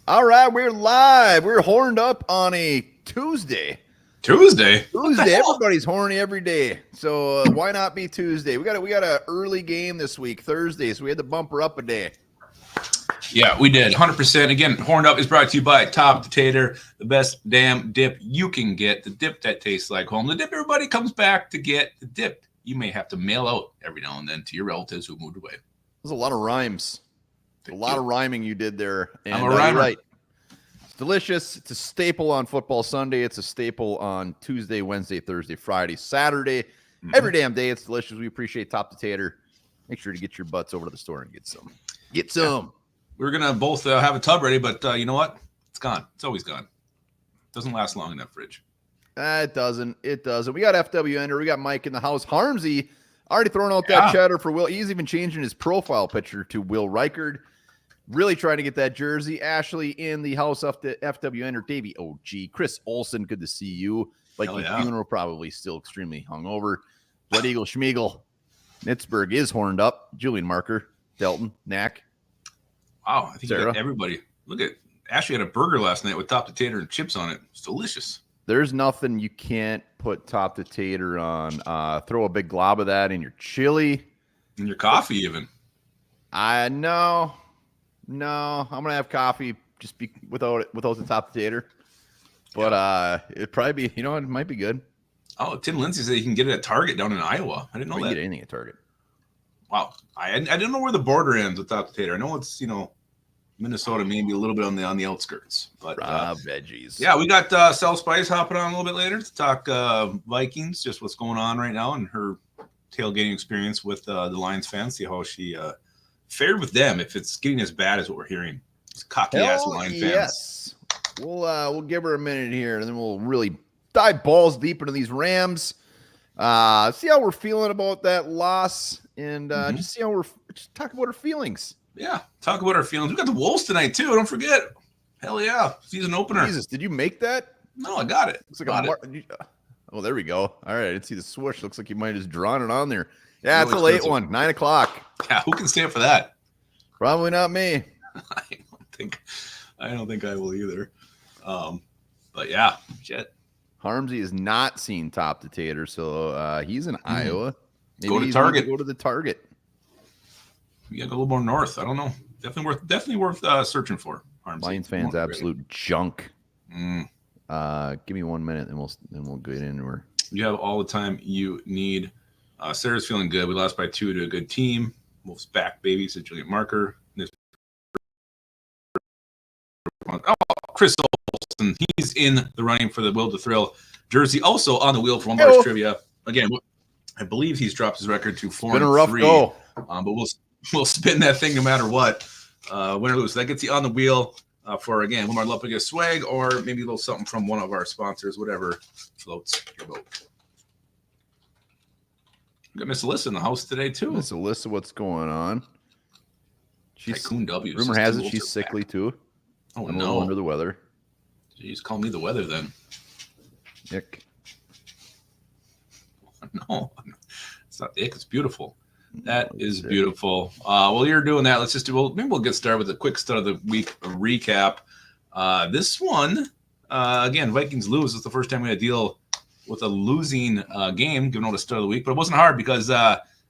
All right, we're live. We're horned up on a Tuesday. Tuesday. Everybody's horny every day. So why not be Tuesday? We got an early game this week, Thursday. So we had to bump her up a day. Yeah, we did. 100%. Again, Horned Up is brought to you by Top Potato, the best damn dip you can get. The dip that tastes like home. The dip everybody comes back to get. The dip you may have to mail out every now and then to your relatives who moved away. There's a lot of rhymes. A lot of rhyming you did there. And, I'm a rhymer. Right. It's delicious. It's a staple on Football Sunday. It's a staple on Tuesday, Wednesday, Thursday, Friday, Saturday. Every damn day it's delicious. We appreciate Top Potato. Make sure to get your butts over to the store and get some. Get some. We're going to both have a tub ready, but you know what? It's gone. It's always gone. Doesn't last long in that fridge. It doesn't. It doesn't. We got FWN. We got Mike in the house. Harmsy already throwing out that cheddar for Will. He's even changing his profile picture to Will Reichard. Really trying to get that jersey. Ashley in the house of the FWN or Davey OG. Chris Olson, good to see you. Like the funeral, probably still extremely hungover. Blood Eagle Schmiegel. Nitzberg is horned up. Julian Marker. Delton. Knack. Wow, I think you got everybody. Look at Ashley had a burger last night with Top Potato and chips on it. It's delicious. There's nothing you can't put Top Potato on. Throw a big glob of that in your chili. In your coffee even. No, I'm gonna have coffee just without the Top Potato. But it'd probably be, it might be good. Oh, Tim Lindsay said you can get it at Target down in Iowa. I didn't know that. You can get anything at Target. Wow, I didn't know where the border ends with Top Potato. I know it's Minnesota, maybe a little bit on the outskirts. But veggies. Yeah, we got Sal Spice hopping on a little bit later to talk Vikings, just what's going on right now and her tailgating experience with the Lions fans. See how she fared with them, if it's getting as bad as what we're hearing. It's cocky ass Lion fans. Yes. We'll give her a minute here, and then we'll really dive balls deep into these Rams. See how we're feeling about that loss, and just talk about our feelings. Yeah, talk about our feelings. We got the Wolves tonight too. Don't forget. Hell yeah, season opener. Jesus, did you make that? No, I got it. Looks like oh, there we go. All right, I didn't see the swoosh. Looks like you might have just drawn it on there. Yeah, it's a late one. 9 o'clock. Yeah, who can stay up for that? Probably not me. I don't think I will either. But yeah, shit. Harmsy has not seen Top Potato, so he's in Iowa. Maybe go to Target. Go to the Target. You got to go a little more north. I don't know. Definitely worth searching for. Harmsy. Lions fans, absolute junk. Give me 1 minute, and we'll get into her. You have all the time you need. Sarah's feeling good. We lost by 2 to a good team. Wolves back, baby, said Julian Marker. Oh, Chris Olson. He's in the running for the Will to Thrill jersey. Also on the wheel for one more trivia. Again, I believe he's dropped his record to 4-3. It's been a rough go. But we'll spin that thing no matter what. Win or lose. So that gets you on the wheel for, again, one more Lupiga swag or maybe a little something from one of our sponsors, whatever floats your boat. We got Miss Alyssa in the house today, too. Miss Alyssa, what's going on? Tycoon W. Rumor has it she's sickly, too. Oh, I'm no. under the weather. Jeez, call me the weather, then. Ick. No, it's not ick. It's beautiful. That is beautiful. While you're doing that, maybe we'll get started with a quick start of the week recap. This one, again, Vikings lose. It's the first time we had to deal with a losing game, given all the start of the week. But it wasn't hard because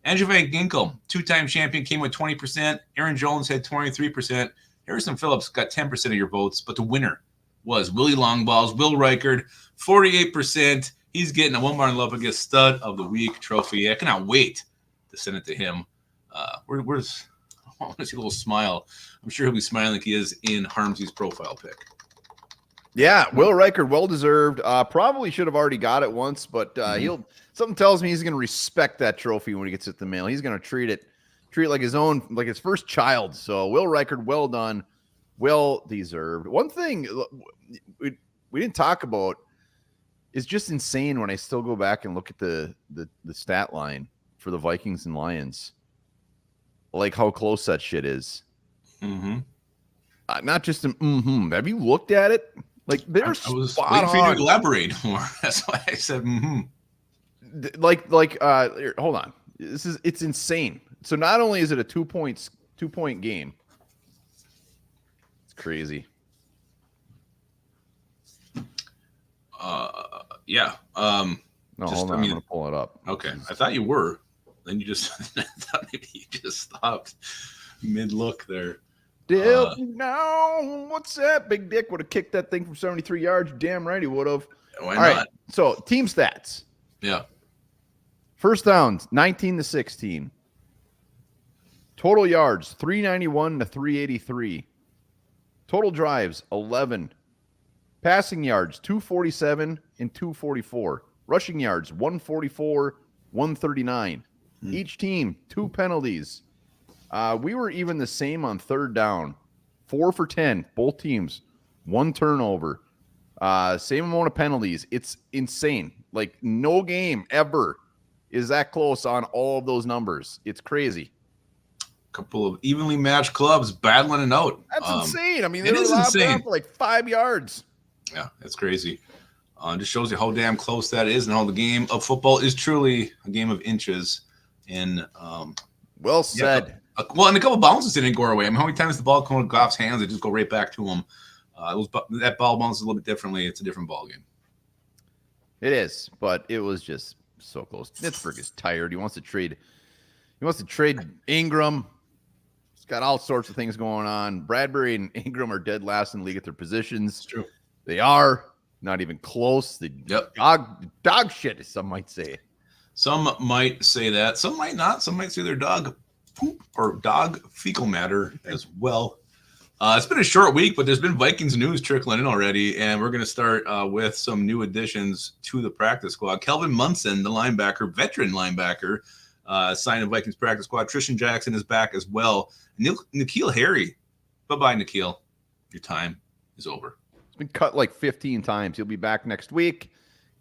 Andrew Van Ginkel, 2-time champion, came with 20%. Aaron Jones had 23%. Harrison Phillips got 10% of your votes. But the winner was Willie Longballs, Will Reichard, 48%. He's getting a Walmart Lupiga Stud of the Week trophy. I cannot wait to send it to him. I want to see a little smile. I'm sure he'll be smiling like he is in Harmsy's profile pic. Yeah, Will Reichard, well deserved. Probably should have already got it once, but something tells me he's going to respect that trophy when he gets it in the mail. He's going to treat it like his own, like his first child. So Will Reichard, well done, well deserved. One thing we didn't talk about is just insane when I still go back and look at the stat line for the Vikings and Lions, like how close that shit is. Not just have you looked at it? Like they're I was waiting for you to elaborate more. That's why I said here, hold on. It's insane. So not only is it a 2 point game, it's crazy. Yeah. No, hold on. I'm gonna pull it up. Okay, I thought you were. Then you just I thought maybe you just stopped mid look there. No, what's that? Big Dick would have kicked that thing from 73 yards. Damn right he would have. Why All not? right. So team stats. Yeah. First downs, 19-16. Total yards, 391 to 383. Total drives, 11. Passing yards, 247 and 244. Rushing yards, 144, 139. Each team, 2 penalties. We were even the same on third down. 4 for 10, both teams. 1 turnover. Same amount of penalties. It's insane. Like, no game ever is that close on all of those numbers. It's crazy. Couple of evenly matched clubs battling it out. That's insane. I mean, it is insane. For like 5 yards. Yeah, that's crazy. Just shows you how damn close that is, and how the game of football is truly a game of inches. And well said. Yeah, well, and a couple bounces didn't go our way. I mean, how many times the ball come out of Goff's hands, it just go right back to him. That ball bounces a little bit differently. It's a different ball game. It is, but it was just so close. Pittsburgh is tired. He wants to trade. Ingram. He's got all sorts of things going on. Bradbury and Ingram are dead last in the league at their positions. It's true. They are not even close. Dog shit, as some might say. Some might say that. Some might not. Some might say they're dog poop or dog fecal matter as well. It's been a short week, but there's been Vikings news trickling in already, and we're going to start with some new additions to the practice squad. Kelvin Munson, the veteran linebacker, signed a Vikings practice squad. Tristan Jackson is back as well. N'Keal Harry. Bye-bye, N'Keal. Your time is over. It's been cut like 15 times. He'll be back next week.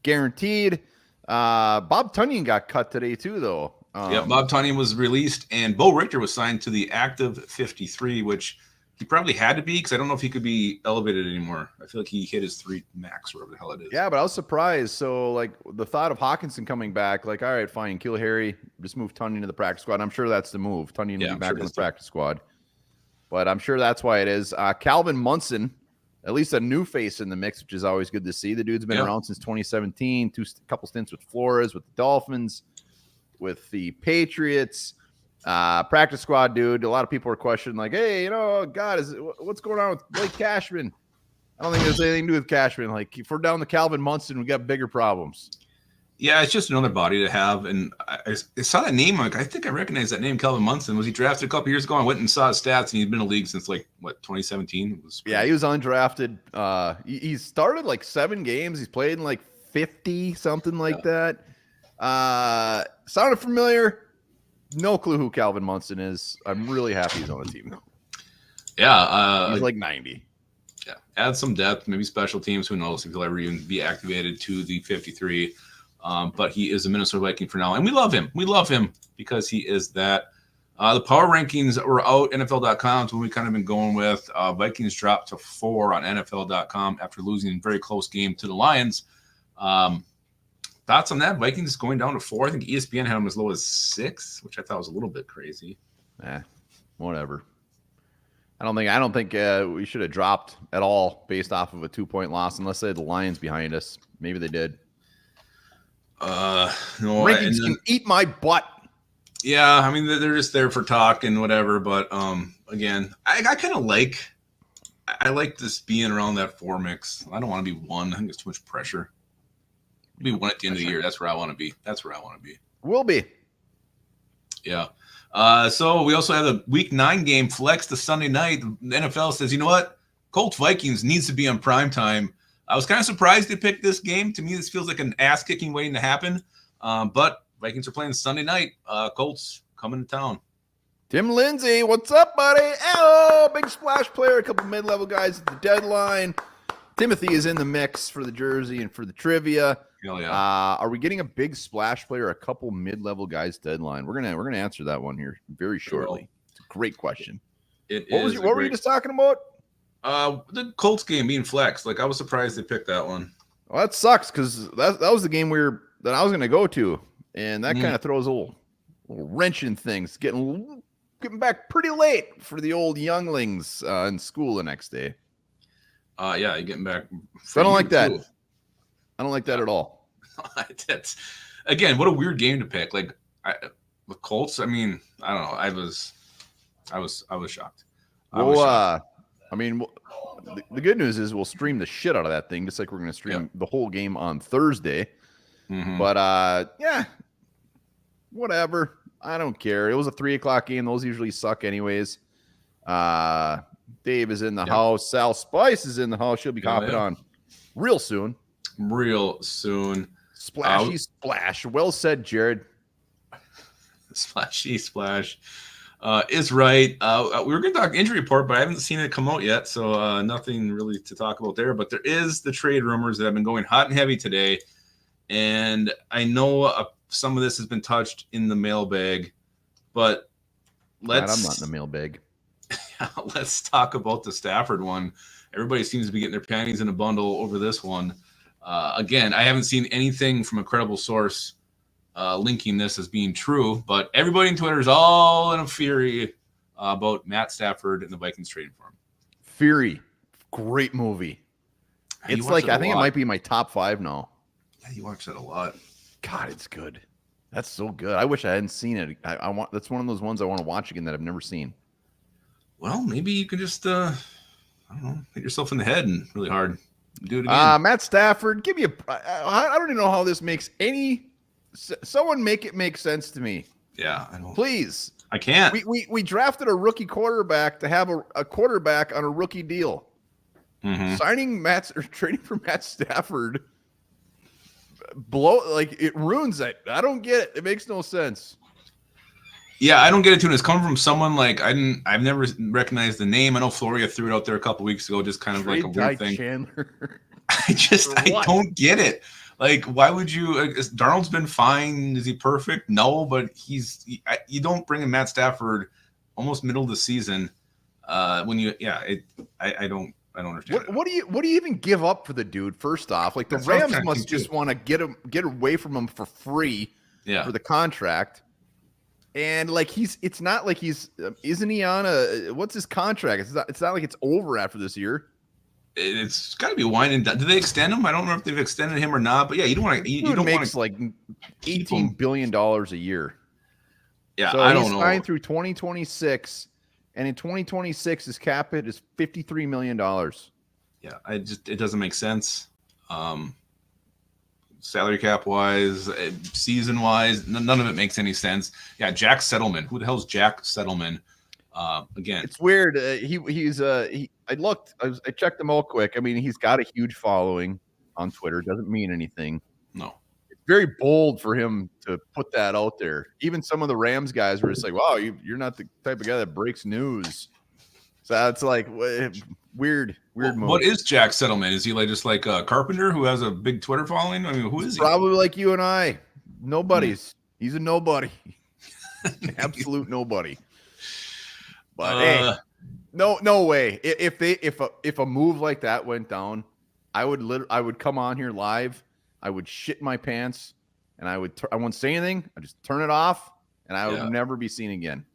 Guaranteed. Bob Tunyon got cut today too, though. Bob Tunyon was released, and Bo Richter was signed to the active 53, which he probably had to be, because I don't know if he could be elevated anymore. I feel like he hit his 3 max, whatever the hell it is. Yeah, but I was surprised. So, like, the thought of Hawkinson coming back, like, all right, fine, kill Harry, just move Tunyon to the practice squad. I'm sure that's the move. Tunyon will be back in the practice squad. But I'm sure that's why it is. Calvin Munson, at least a new face in the mix, which is always good to see. The dude's been around since 2017, couple stints with Flores, with the Dolphins, with the Patriots. Practice squad dude. A lot of people are questioning, like, hey, what's going on with Blake Cashman? I don't think there's anything to do with Cashman. Like, if we're down to Calvin Munson, we got bigger problems. Yeah, it's just another body to have. And I saw that name. Like, I think I recognize that name, Calvin Munson. Was he drafted a couple years ago? I went and saw his stats, and he's been in the league since, 2017? Yeah, he was undrafted. He started, 7 games. He's played in, 50, something like that. Sounded familiar. No clue who Calvin Munson is. I'm really happy he's on the team. Yeah. He's 90. Yeah. Add some depth, maybe special teams. Who knows if he'll ever even be activated to the 53. But he is a Minnesota Viking for now. And we love him. We love him because he is that. The power rankings were out, NFL.com. So we kind of been going with. Vikings dropped to 4 on NFL.com after losing a very close game to the Lions. Thoughts on that? Vikings going down to 4. I think ESPN had them as low as 6, which I thought was a little bit crazy. Whatever. I don't think we should have dropped at all based off of a 2-point loss, unless they had the Lions behind us. Maybe they did. No, Rankings can eat my butt. Yeah, I mean they're just there for talk and whatever. But again, I kind of I like this being around that 4 mix. I don't want to be 1. I think it's too much pressure. Be 1 at the end of the year. That's where I want to be. Will be. Yeah. So we also have the Week 9 game flex to Sunday night. The NFL says, you know what? Colts Vikings needs to be on prime time. I was kind of surprised they picked this game. To me, this feels like an ass-kicking waiting to happen. But Vikings are playing Sunday night. Colts coming to town. Tim Lindsay, what's up, buddy? Oh, big splash player. A couple mid-level guys at the deadline. Timothy is in the mix for the jersey and for the trivia. Hell yeah. Are we getting a big splash player, a couple mid-level guys deadline? We're gonna answer that one here very shortly. It's a great question. What were you just talking about? The Colts game being flexed. I was surprised they picked that one. Well, that sucks because that was the game that I was gonna go to, and that kind of throws a little wrench in things. Getting back pretty late for the old younglings in school the next day. Yeah, you're getting back. I don't like that. I don't like that at all. That's again, what a weird game to pick. Like the Colts. I mean, I don't know. I was shocked. Well, I mean, the good news is we'll stream the shit out of that thing, just like we're going to stream the whole game on Thursday. Mm-hmm. But yeah, whatever. I don't care. It was a 3:00 game. Those usually suck anyways. Dave is in the house. Sal Spice is in the house. She'll be hopping on real soon. Splashy splash. Well said, Jared. Splashy splash is right. We were going to talk injury report, but I haven't seen it come out yet, so nothing really to talk about there. But there is the trade rumors that have been going hot and heavy today, and I know some of this has been touched in the mailbag, but I'm not in the mailbag. Let's talk about the Stafford one. Everybody seems to be getting their panties in a bundle over this one. Again, I haven't seen anything from a credible source linking this as being true, but everybody on Twitter is all in a fury about Matt Stafford and the Vikings trading for him. Fury, great movie. It's like I think it might be my top 5 now. Yeah, you watch that a lot. God, it's good. That's so good. I wish I hadn't seen it. I want. That's one of those ones I want to watch again that I've never seen. Well, maybe you can just I don't know, hit yourself in the head and really hard. Do it again. Matt Stafford, give me I don't even know how this makes any. Someone make it make sense to me. Yeah, I don't. Please. I can't. We drafted a rookie quarterback to have a quarterback on a rookie deal. Mm-hmm. Trading for Matt Stafford it ruins it. I don't get it. It makes no sense. Yeah, I don't get it too. And it's coming from someone like I've never recognized the name. I know Floria threw it out there a couple weeks ago, just kind of like a weird thing. Chandler. I don't get it. Like, why would you? Darnold's been fine. Is he perfect? No, but you don't bring in Matt Stafford almost middle of the season. I don't understand. What do you even give up for the dude? First off, like the Rams must just want to get away from him for free for the contract. And like it's not like isn't he on what's his contract? It's not like it's over after this year. It's got to be winding down. Did they extend him? I don't know if they've extended him or not. But yeah, you don't want to. You don't makes like $18 billion a year. Yeah, so I don't he's know. signed through 2026, and in 2026 his cap hit is $53 million. Yeah, it doesn't make sense. Salary cap wise, season wise, none of it makes any sense. Yeah, Jack Settleman. Who the hell's Jack Settleman? Again, it's weird. I checked him out quick. I mean, he's got a huge following on Twitter. Doesn't mean anything. No, it's very bold for him to put that out there. Even some of the Rams guys were just like, "Wow, you're not the type of guy that breaks news." So it's like weird move. What is Jack Settleman? Is he just like a carpenter who has a big Twitter following? I mean, who is he? Probably like you and I. Nobody's. He's a nobody. Absolute nobody. But hey, no way. If a move like that went down, I would come on here live. I would shit my pants, and I wouldn't say anything. I just turn it off, and I would never be seen again.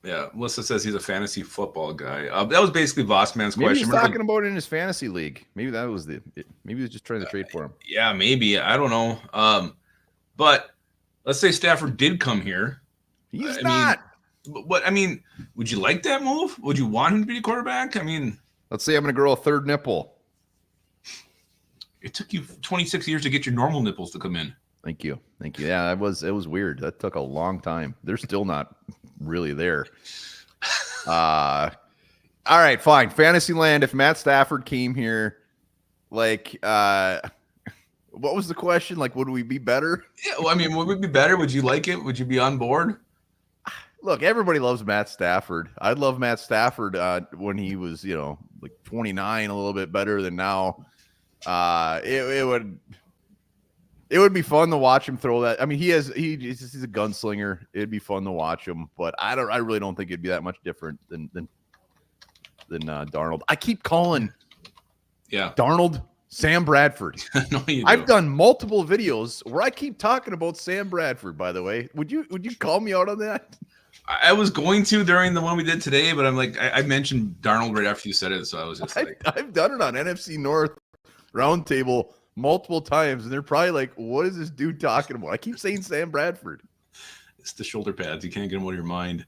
Yeah, Melissa says he's a fantasy football guy. That was basically Bossman's question. Maybe he's talking about it in his fantasy league. Maybe that was maybe he was just trying to trade for him. Yeah, maybe. I don't know. But let's say Stafford did come here. He's not. I mean, would you like that move? Would you want him to be the quarterback? I mean, let's say I'm going to grow a third nipple. It took you 26 years to get your normal nipples to come in. Thank you. Yeah, it was weird. That took a long time. They're still not really there. All right, fine. Fantasyland. If Matt Stafford came here, what was the question? Like, would we be better? Yeah, well, I mean, would we be better? Would you like it? Would you be on board? Look, everybody loves Matt Stafford. I'd love Matt Stafford when he was, like 29, a little bit better than now. It would be fun to watch him throw that. I mean, he's a gunslinger. It'd be fun to watch him, but I really don't think it'd be that much different than Darnold. I keep calling Darnold Sam Bradford. No, you do. I've done multiple videos where I keep talking about Sam Bradford, by the way. Would you call me out on that? I was going to during the one we did today, but I'm like, I mentioned Darnold right after you said it, so I was just like, I've done it on NFC North Roundtable multiple times, and they're probably like, "What is this dude talking about?" I keep saying Sam Bradford. It's the shoulder pads. You can't get them out of your mind.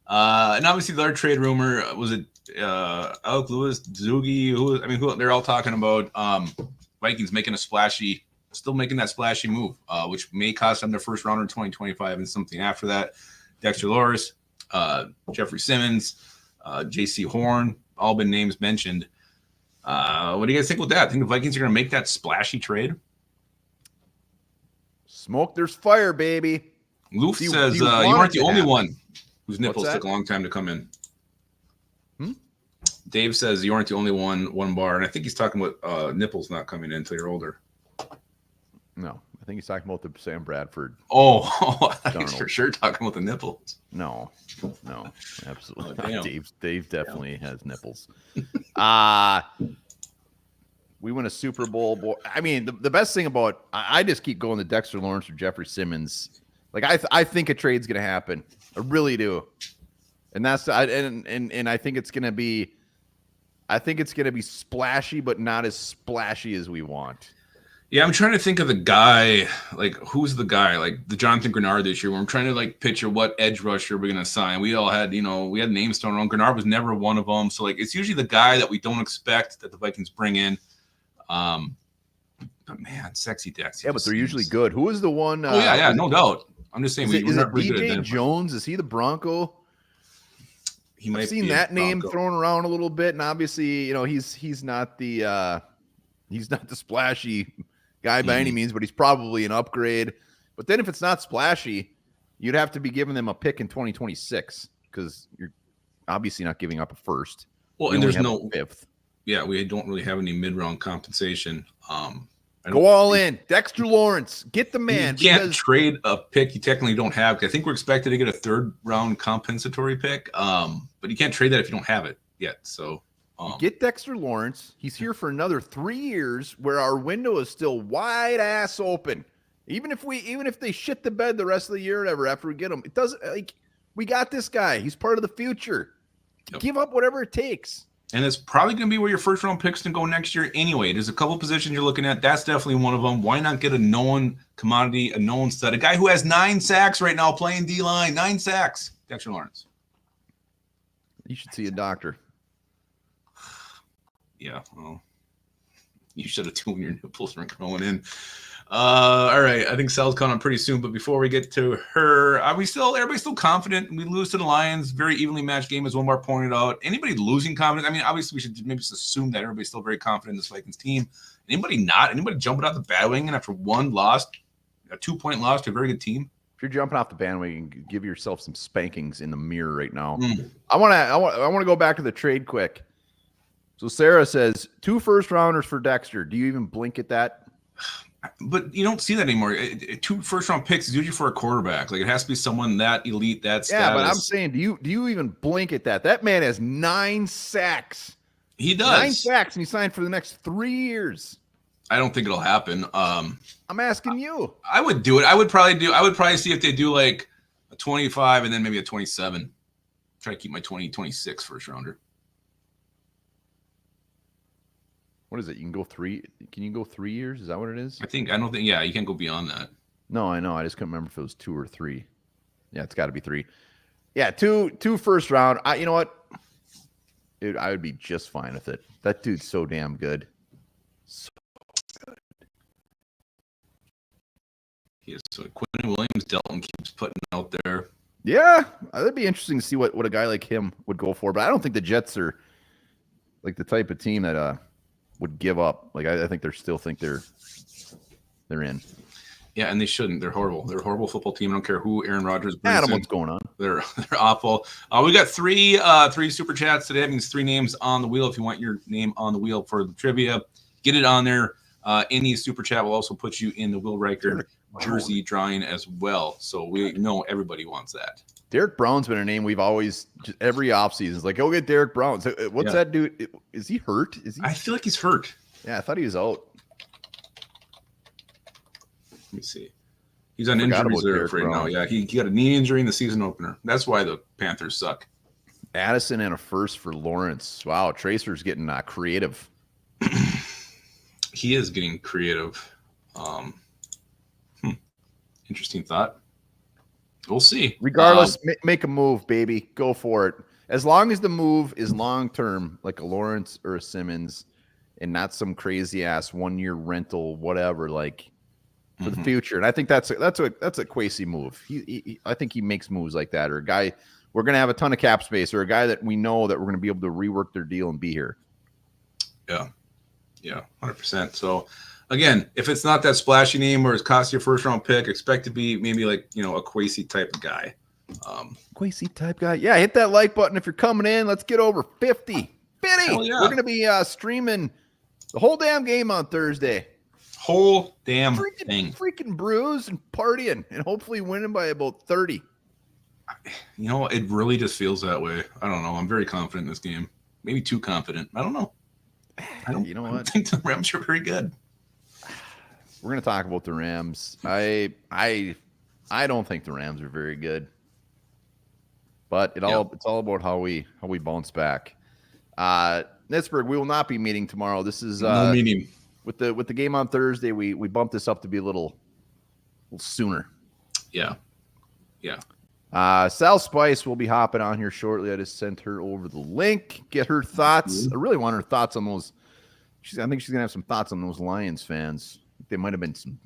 And obviously, the other trade rumor was it Alec Lewis, Zugi. Who they're all talking about Vikings making a still making that splashy move, which may cost them their first rounder in 2025 and something after that. Dexter Lawrence, Jeffrey Simmons, J.C. Horn, all been names mentioned. What do you guys think with that? I think the Vikings are going to make that splashy trade. Smoke, there's fire, baby. Loof says you aren't the only one whose nipples took a long time to come in. Dave says you aren't the only one bar, and I think he's talking about nipples not coming in until you're older. No, I think he's talking about the Sam Bradford. Oh, I think he's for sure talking about the nipples. No, absolutely not. Dave definitely has nipples. We win a Super Bowl. I mean, the best thing about I just keep going to Dexter Lawrence or Jeffrey Simmons. Like I think a trade's going to happen. I really do, and I think it's going to be. I think it's going to be splashy, but not as splashy as we want. Yeah, I'm trying to think of the guy. Like, who's the guy? Like the Jonathan Grenard this year. Where I'm trying to like picture what edge rusher we're going to sign. We all had, we had names thrown around. Grenard was never one of them. So like, it's usually the guy that we don't expect that the Vikings bring in. But man, sexy Dex. Yeah, but they're usually good. Who is the one? Yeah, no doubt. I'm just saying. Is it DJ Jones? Is he the Bronco? I've seen that name thrown around a little bit, and obviously, he's not the splashy guy by any means, but he's probably an upgrade. But then if it's not splashy, you'd have to be giving them a pick in 2026 because you're obviously not giving up a first. Well, and there's no fifth. Yeah, we don't really have any mid-round compensation. Go all in. Dexter Lawrence. Get the man. You can't trade a pick you technically don't have. I think we're expected to get a third-round compensatory pick, but you can't trade that if you don't have it yet. So get Dexter Lawrence. He's here for another 3 years where our window is still wide-ass open. Even if they shit the bed the rest of the year or whatever after we get him, it doesn't we got this guy. He's part of the future. Yep. Give up whatever it takes. And it's probably going to be where your first-round picks can go next year anyway. There's a couple positions you're looking at. That's definitely one of them. Why not get a known commodity, a known stud, a guy who has 9 sacks right now playing D-line, 9 sacks, Dexter Lawrence. You should see a doctor. Yeah, well, you should have tuned your nipples weren't going in. All right, I think Sal's coming on pretty soon, but before we get to her, everybody's still confident? We lose to the Lions, very evenly matched game, as one bar pointed out. Anybody losing confidence? I mean, obviously we should maybe just assume that everybody's still very confident in this Vikings team. Anybody not? Anybody jumping out the bandwagon after one loss, a 2-point loss to a very good team? If you're jumping off the bandwagon, give yourself some spankings in the mirror right now. I want to go back to the trade quick. So Sarah says 2 first-rounders for Dexter. Do you even blink at that? But you don't see that anymore. 2 first-round picks is usually for a quarterback. Like, it has to be someone that elite, that status. Yeah, but I'm saying, do you even blink at that? That man has 9 sacks. He does. 9 sacks, and he signed for the next 3 years. I don't think it'll happen. I'm asking you. I would do it. I would probably see if they do like a 25 and then maybe a 27. Try to keep my 2026 first-rounder. What is it? You can go 3. Can you go 3 years? Is that what it is? I don't think. Yeah, you can't go beyond that. No, I know. I just couldn't remember if it was 2 or 3. Yeah, it's got to be 3. Yeah, 2 first round. You know what? Dude, I would be just fine with it. That dude's so damn good. So good. Yeah, so Quinn Williams, Delton keeps putting out there. Yeah, that'd be interesting to see what a guy like him would go for. But I don't think the Jets are like the type of team that would give up. Like I think they're in. Yeah, and they shouldn't. They're horrible. They're a horrible football team. I don't care who Aaron Rodgers brings Adam, in. what's going on? They're awful. We got three super chats today. That means 3 names on the wheel. If you want your name on the wheel for the trivia, get it on there. Any super chat will also put you in the Will Riker jersey drawing as well. So we know everybody wants that. Derek Brown's been a name we've always every offseason is like, go get Derek Brown. So what's that dude? Is he hurt? I feel like he's hurt. Yeah, I thought he was out. Let me see. He's on injury reserve right now. Yeah, he got a knee injury in the season opener. That's why the Panthers suck. Addison and a first for Lawrence. Wow, Tracer's getting creative. He is getting creative. Interesting thought. We'll see. Regardless, make a move, baby. Go for it. As long as the move is long term, like a Lawrence or a Simmons, and not some crazy ass 1 year rental, whatever, like for the future. And I think that's a Kwesi move. I think he makes moves like that, or a guy we're gonna have a ton of cap space, or a guy that we know that we're gonna be able to rework their deal and be here. Yeah, 100%. So again, if it's not that splashy name or it's cost you a first round pick, expect to be maybe like a Kwesi type of guy. Kwesi type guy. Yeah, hit that like button if you're coming in. Let's get over 50. Yeah. We're gonna be streaming the whole damn game on Thursday. Whole damn thing. Freaking bruise and partying and hopefully winning by about 30. It really just feels that way. I don't know. I'm very confident in this game. Maybe too confident. I don't know. I don't think the Rams are very good. We're gonna talk about the Rams. I don't think the Rams are very good. But it's all about how we bounce back. Pittsburgh, we will not be meeting tomorrow. This is no meeting. With the game on Thursday. We bumped this up to be a little sooner. Yeah. Sal Spice will be hopping on here shortly. I just sent her over the link. Get her thoughts. I really want her thoughts on those. I think she's gonna have some thoughts on those Lions fans. They might have been some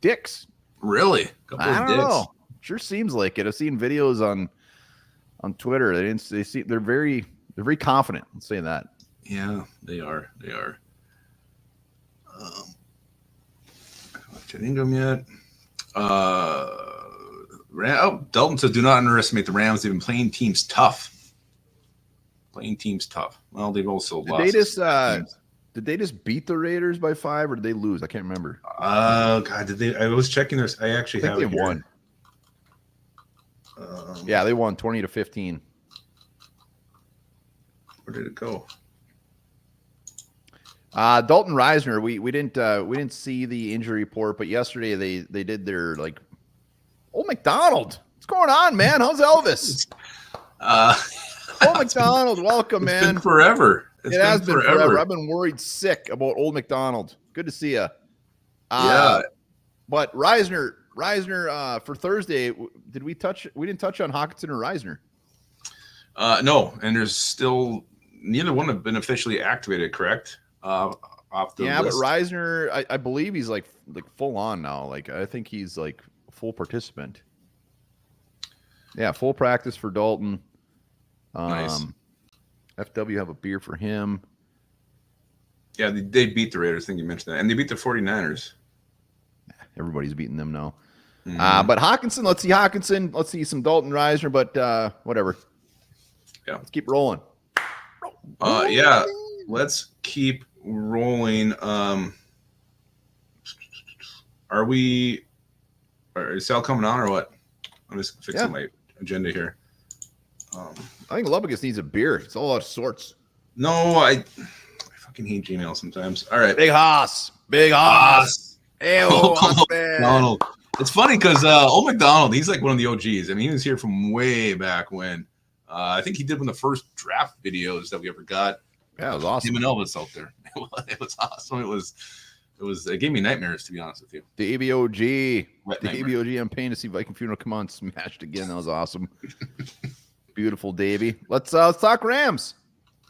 dicks. Really? I don't know. Sure seems like it. I've seen videos on Twitter. They're very confident. Let's say that. Yeah, they are. Ingram yet? Dalton says, "Do not underestimate the Rams. They've been playing teams tough. Well, they've also lost. Did they just beat the Raiders by 5, or did they lose? I can't remember. God, did they? I was checking this. I actually think have they won. Yeah, they won 20-15. Where did it go? Dalton Reisner. We didn't see the injury report, but yesterday they did their Old McDonald. What's going on, man? How's Elvis? Old McDonald, welcome, man. It's been forever. It has been forever. I've been worried sick about Old McDonald. Good to see you. Yeah. But Reisner for Thursday, did we touch? We didn't touch on Hockenson or Reisner. No, and there's still neither one have been officially activated. Correct? Off the list. But Reisner, I believe he's like full on now. I think he's like full participant. Yeah, full practice for Dalton. Nice. FW have a beer for him. Yeah, they beat the Raiders. I think you mentioned that. And they beat the 49ers. Everybody's beating them now. But Hockenson, let's see Hockenson. Let's see some Dalton Reisner, but whatever. Yeah. Let's keep rolling. Yeah, let's keep rolling. Is Sal coming on or what? I'm just fixing my agenda here. I think Lubbock needs a beer. It's all out of sorts. No, I fucking hate Gmail sometimes. All right. Big Hoss. Hey, McDonald. It's funny because Old McDonald, he's like one of the OGs. I mean, he was here from way back when. I think he did one of the first draft videos that we ever got. Yeah, it was awesome. Him and Elvis out there. It was awesome. It gave me nightmares, to be honest with you. The ABOG. ABOG, I'm paying to see Viking Funeral come on smashed again. That was awesome. Beautiful, Davey. Let's talk Rams.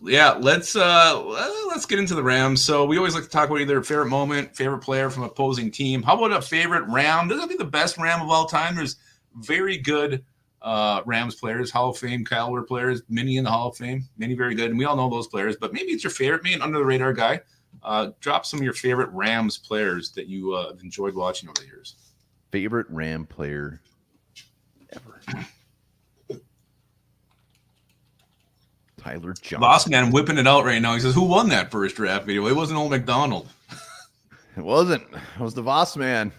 Yeah, let's get into the Rams. So we always like to talk about either favorite moment, favorite player from opposing team. How about a favorite Ram? Doesn't be the best Ram of all time. There's very good Rams players, Hall of Fame caliber players, many in the Hall of Fame, many very good, and we all know those players. But maybe it's your favorite, maybe an under the radar guy. Drop some of your favorite Rams players that you have enjoyed watching over the years. Favorite Ram player ever. Tyler Johnson. Boss man whipping it out right now. He says, "Who won that first draft video?" It wasn't Old McDonald. It wasn't. It was the Boss man.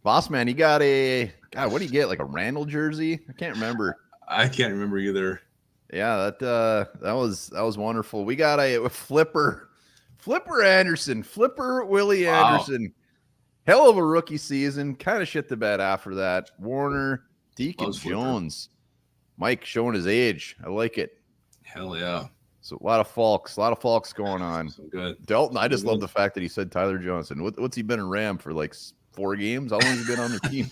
Boss man, he got a God. What did he get? Like a Randall jersey? I can't remember. I can't remember either. Yeah, that was wonderful. We got a Flipper Anderson, Flipper Willie Anderson. Hell of a rookie season. Kind of shit the bed after that. Warner, Deacon Jones, Mike showing his age. I like it. Hell yeah. So a lot of Falks going on. So good. Delton, I just love the fact that he said Tyler Johnson. What's he been a Ram for, like 4 games? How long has he been on the team?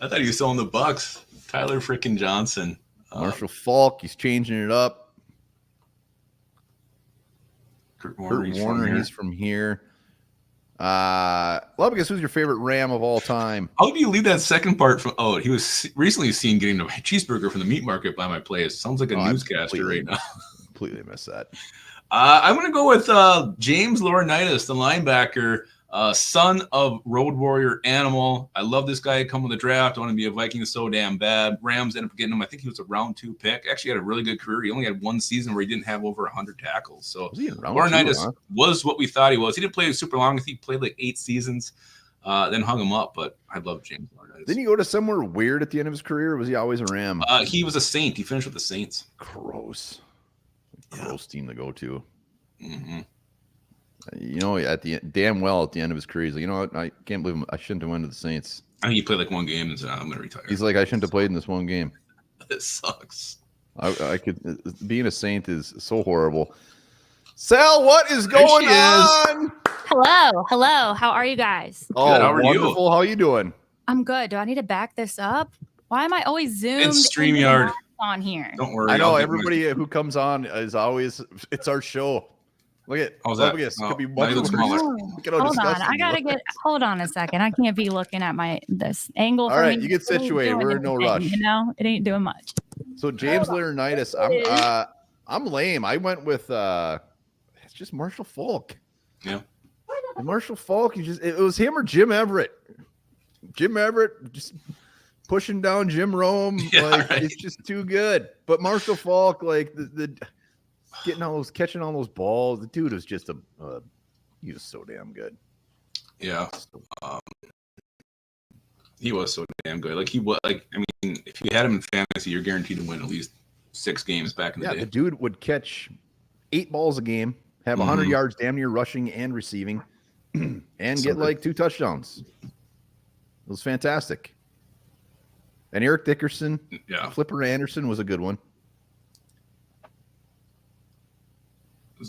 I thought he was still on the Bucks. Tyler freaking Johnson. Marshall Falk, he's changing it up. Kurt Warner, he's from here. Lubbock, who's your favorite Ram of all time? How do you leave that second part from? Oh, he was recently seen getting a cheeseburger from the meat market by my place. Sounds like a newscaster right now. Completely missed that. I'm going to go with James Laurinaitis, the linebacker, son of Road Warrior Animal. I love this guy coming with the draft. I want to be a Viking so damn bad. Rams ended up getting him. I think he was a round 2 pick. Actually had a really good career. He only had 1 season where he didn't have over 100 tackles. So Laurinaitis was what we thought he was. He didn't play super long. I think he played like 8 seasons, then hung him up. But I love James Laurinaitis. Didn't he go to somewhere weird at the end of his career? Or was he always a Ram? He was a Saint. He finished with the Saints. Gross team to go to. Mm-hmm. You know, at the damn well at the end of his career, he's like, you know what? I can't believe I shouldn't have went to the Saints. I think he played like 1 game and said, I'm going to retire. He's like, I shouldn't have played in this 1 game. It sucks. I could. Being a Saint is so horrible. Sal, what is going on? Hello. How are you guys? Oh, good. How are wonderful. you? How are you doing? I'm good. Do I need to back this up? Why am I always zoomed? It's StreamYard on here. Don't worry. I know everybody who comes on is always. It's our show. Look at could be much smaller. Hold on, I gotta get. Hold on a second. I can't be looking at this angle. All right, you get situated. We're in no rush. You know, it ain't doing much. So James Laurinaitis, I'm lame. I went with it's just Marshall Falk. Yeah, and Marshall Falk. It was him or Jim Everett. Jim Everett just pushing down Jim Rome. Yeah, right. It's just too good. But Marshall Falk, like the catching all those balls. The dude was just he was so damn good. Yeah. He was so damn good. Like he was like, I mean, if you had him in fantasy, you're guaranteed to win at least 6 games back in the day. The dude would catch 8 balls a game, have 100 yards damn near rushing and receiving, and get like 2 touchdowns. It was fantastic. And Eric Dickerson, Flipper Anderson was a good one.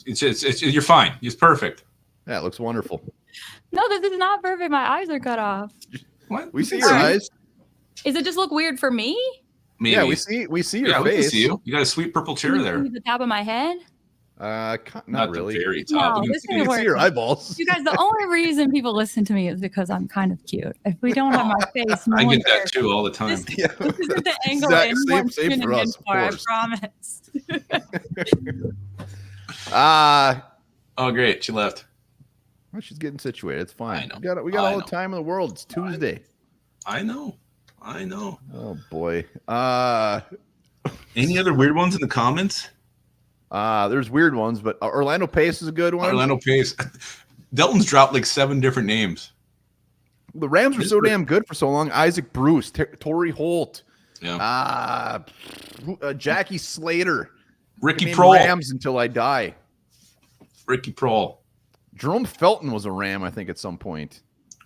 It's you're fine. It's perfect. Yeah, it looks wonderful. No, this is not perfect. My eyes are cut off. What? We see your eyes. Is it just look weird for me? Maybe. Yeah, we see your face. We can see you. You got a sweet purple chair there. The top of my head? Not really. The very top. No, you can see your eyeballs. You guys, the only reason people listen to me is because I'm kind of cute. If we don't have my face, no I one get that too all the time. This isn't the angle anyone's same tuning for us, in for, I promise. Oh, great. She left. Well, she's getting situated. It's fine. I know. We got all the time in the world. It's Tuesday. I know. Oh boy. Any other weird ones in the comments? There's weird ones, but Orlando Pace is a good one. Orlando Pace. Delton's dropped like 7 different names. The Rams were so damn good for so long. Isaac Bruce, Torrey Holt, Jackie Slater, Ricky Prohl. Rams until I die. Ricky Prohl. Jerome Felton was a Ram, I think, at some point.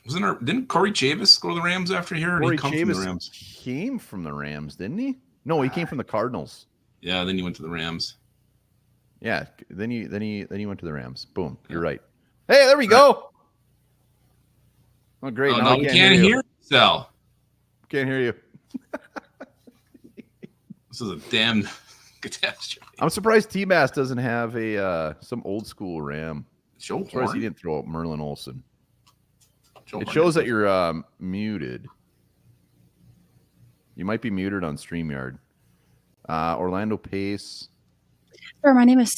Didn't Corey Chavis go to the Rams after here? Or Corey did he come Chavis from the Rams? Came from the Rams, didn't he? No, he came from the Cardinals. Yeah, then he went to the Rams. Yeah, then he went to the Rams. Boom, you're right. Hey, there we go. Oh, great! Oh, now we can't hear Sal. Can't hear you. This is a damn catastrophe. I'm surprised T-Bass doesn't have some old school Ram. I'm surprised he didn't throw up Merlin Olsen. It shows that you're muted. You might be muted on StreamYard. Orlando Pace. Sure, my name is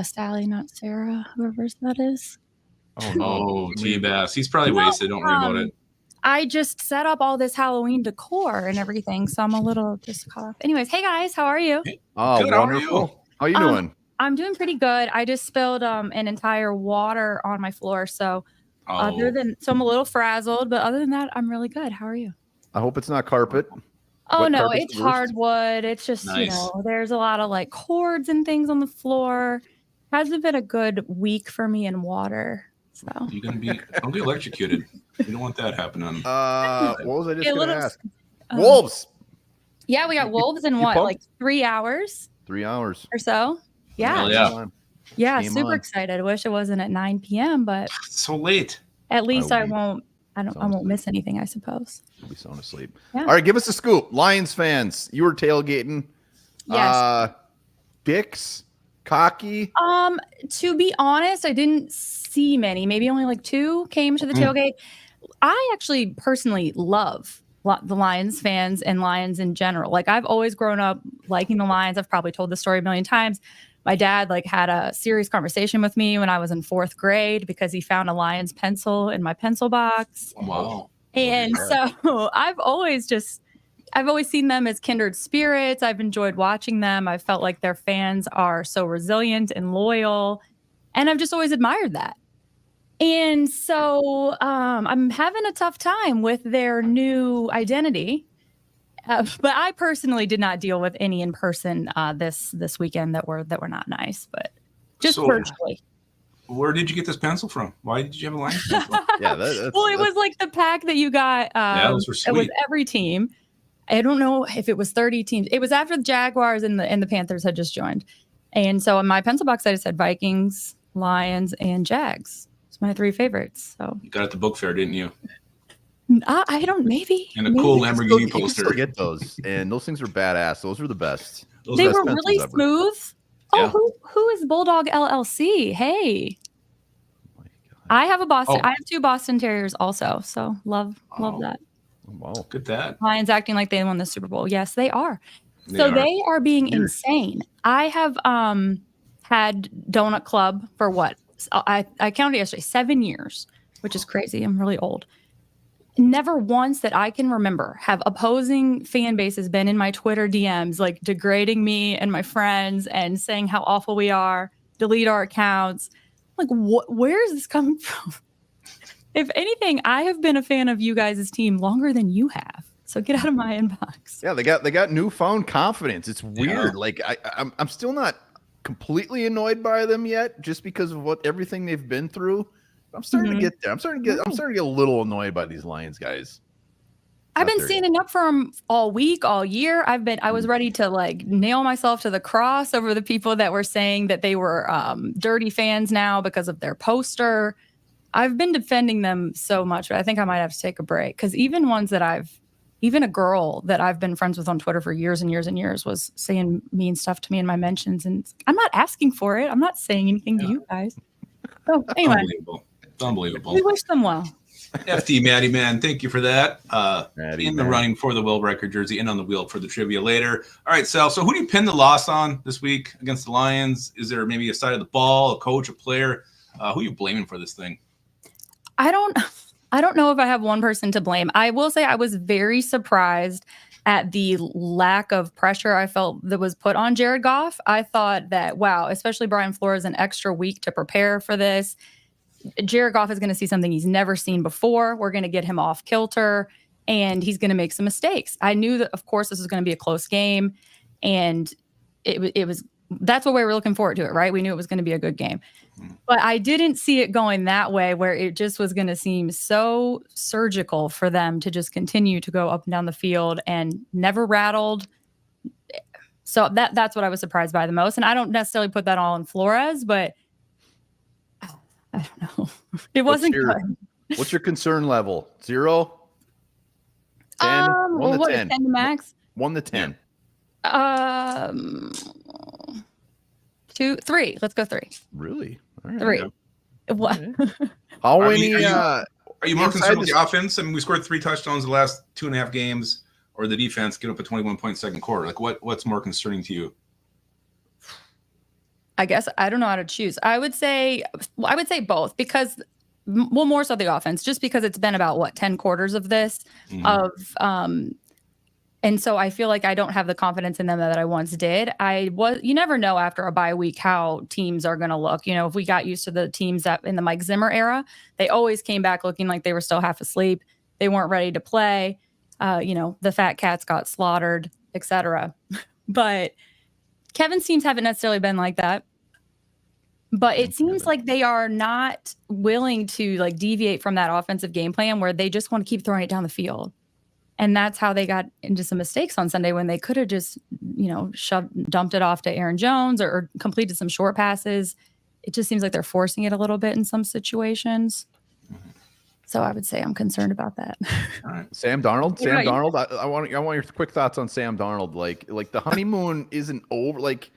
Sally, not Sarah, whoever that is. Oh, no. T-Bass. He's probably wasted. Don't worry about it. I just set up all this Halloween decor and everything, so I'm a little just caught off. Anyways, hey guys, how are you? Oh, good, wonderful. How are you doing? I'm doing pretty good. I just spilled an entire water on my floor, so I'm a little frazzled, but other than that, I'm really good. How are you? I hope it's not carpet. Oh, no, it's hardwood. It's just, there's a lot of like cords and things on the floor. Hasn't been a good week for me in water. So you're gonna don't get electrocuted. You don't want that happening. What was I just going to ask? Wolves. Yeah, we got wolves in what, like 3 hours? 3 hours or so. Yeah. Yeah. Yeah. Game Super on. excited. I wish it wasn't at 9 p.m., but It's so late. at least I sound won't asleep. miss anything, I suppose. You'll be sound asleep. Yeah. All right, give us a scoop. Lions fans, you were tailgating. Yes. Dicks, cocky. To be honest, I didn't see many. Maybe only like 2 came to the tailgate. I actually personally love the Lions fans and Lions in general. Like, I've always grown up liking the Lions. I've probably told the story a million times. My dad had a serious conversation with me when I was in 4th grade because he found a Lions pencil in my pencil box. Wow. And so I've always seen them as kindred spirits. I've enjoyed watching them. I felt like their fans are so resilient and loyal. And I've just always admired that. And so I'm having a tough time with their new identity. But I personally did not deal with any in person this weekend that were not nice, but just virtually. Where did you get this pencil from? Why did you have a Lions pencil? Yeah, well, it was like the pack that you got. Those were sweet. With every team. I don't know if it was 30 teams. It was after the Jaguars and the Panthers had just joined, and so in my pencil box I just had Vikings, Lions, and Jags. It's my 3 favorites. So you got it at the book fair, didn't you? I don't maybe. And a cool Lamborghini poster. You still get those, and those things are badass. Those were the best. They were really smooth. Yeah. Oh, who is Bulldog LLC? Hey, I have a Boston. I have 2 Boston Terriers also. So love that. Wow, look at that. Lions acting like they won the Super Bowl. Yes, they are. They are being insane. I have had Donut Club for what? I counted yesterday, 7 years, which is crazy. I'm really old. Never once that I can remember have opposing fan bases been in my Twitter DMs, like degrading me and my friends and saying how awful we are, delete our accounts. Like, where is this coming from? If anything, I have been a fan of you guys' team longer than you have. So get out of my inbox. Yeah, they got newfound confidence. It's weird. Yeah. Like I'm still not completely annoyed by them yet, just because of everything they've been through. I'm starting to get there. I'm starting to get a little annoyed by these Lions guys. I've been standing up for them all week, all year. I was ready to nail myself to the cross over the people that were saying that they were dirty fans now because of their poster. I've been defending them so much, but I think I might have to take a break because even a girl that I've been friends with on Twitter for years and years and years was saying mean stuff to me in my mentions, and I'm not asking for it. I'm not saying anything to you guys. So anyway. Unbelievable. We wish them well. FD Maddie, man, thank you for that. In the man. running for the Will Riker jersey and on the wheel for the trivia later. All right, Sal. So who do you pin the loss on this week against the Lions? Is there maybe a side of the ball, a coach, a player? Who are you blaming for this thing? I don't know if I have one person to blame. I will say I was very surprised at the lack of pressure I felt that was put on Jared Goff. I thought that, wow, especially Brian Flores, an extra week to prepare for this. Jared Goff is going to see something he's never seen before. We're going to get him off kilter, and he's going to make some mistakes. I knew that, of course, this was going to be a close game, and it was. That's what we were looking forward to it, right? We knew it was going to be a good game, but I didn't see it going that way, where it just was going to seem so surgical for them to just continue to go up and down the field and never rattled. So that's what I was surprised by the most, and I don't necessarily put that all on Flores, but. I don't know. It wasn't good. What's your concern level? 0? 10? 1 to 10. 10 to max? 1 to 10. 2, 3. Let's go 3. Really? All right. 3. What? How many? Are you more concerned with the offense? I mean, we scored 3 touchdowns in the last 2.5 games, or the defense get up a 21-point second quarter. Like, what's more concerning to you? I guess I don't know how to choose. I would say both because, well, more so the offense, just because it's been about 10 quarters of this and so I feel like I don't have the confidence in them that I once did. You never know after a bye week how teams are going to look. You know, if we got used to the teams that in the Mike Zimmer era, they always came back looking like they were still half asleep. They weren't ready to play. The fat cats got slaughtered, etc. But Kevin's teams haven't necessarily been like that, but it seems like they are not willing to deviate from that offensive game plan where they just want to keep throwing it down the field. And that's how they got into some mistakes on Sunday when they could have just, dumped it off to Aaron Jones or completed some short passes. It just seems like they're forcing it a little bit in some situations. So I would say I'm concerned about that. All right. Sam Darnold. What about you? I want your quick thoughts on Sam Darnold. Like the honeymoon isn't over. Like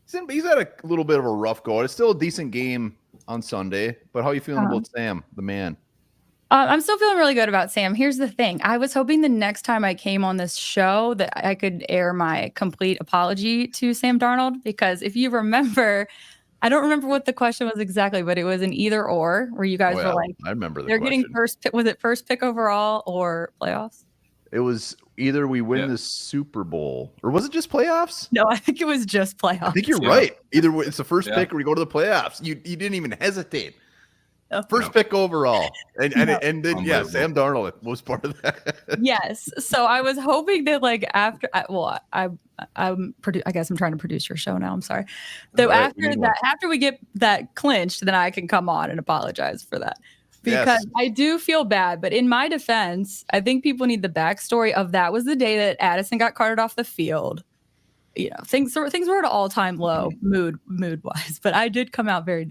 he's had a little bit of a rough go. It's still a decent game on Sunday. But how are you feeling about Sam, the man? I'm still feeling really good about Sam. Here's the thing. I was hoping the next time I came on this show that I could air my complete apology to Sam Darnold, because if you remember, I don't remember what the question was exactly, but it was an either or where you guys were like, I remember they're getting first pick. Was it first pick overall or playoffs? It was either we win the Super Bowl or was it just playoffs? No, I think it was just playoffs. I think you're right. Either it's the first pick or we go to the playoffs. You didn't even hesitate. First pick overall, and then Sam Darnold was part of that. Yes, so I was hoping that after, I guess I'm trying to produce your show now. I'm sorry. So after we get that clinched, then I can come on and apologize for that, because I do feel bad. But in my defense, I think people need the backstory of that was the day that Addison got carted off the field. Things were at an all-time low mood wise, but I did come out very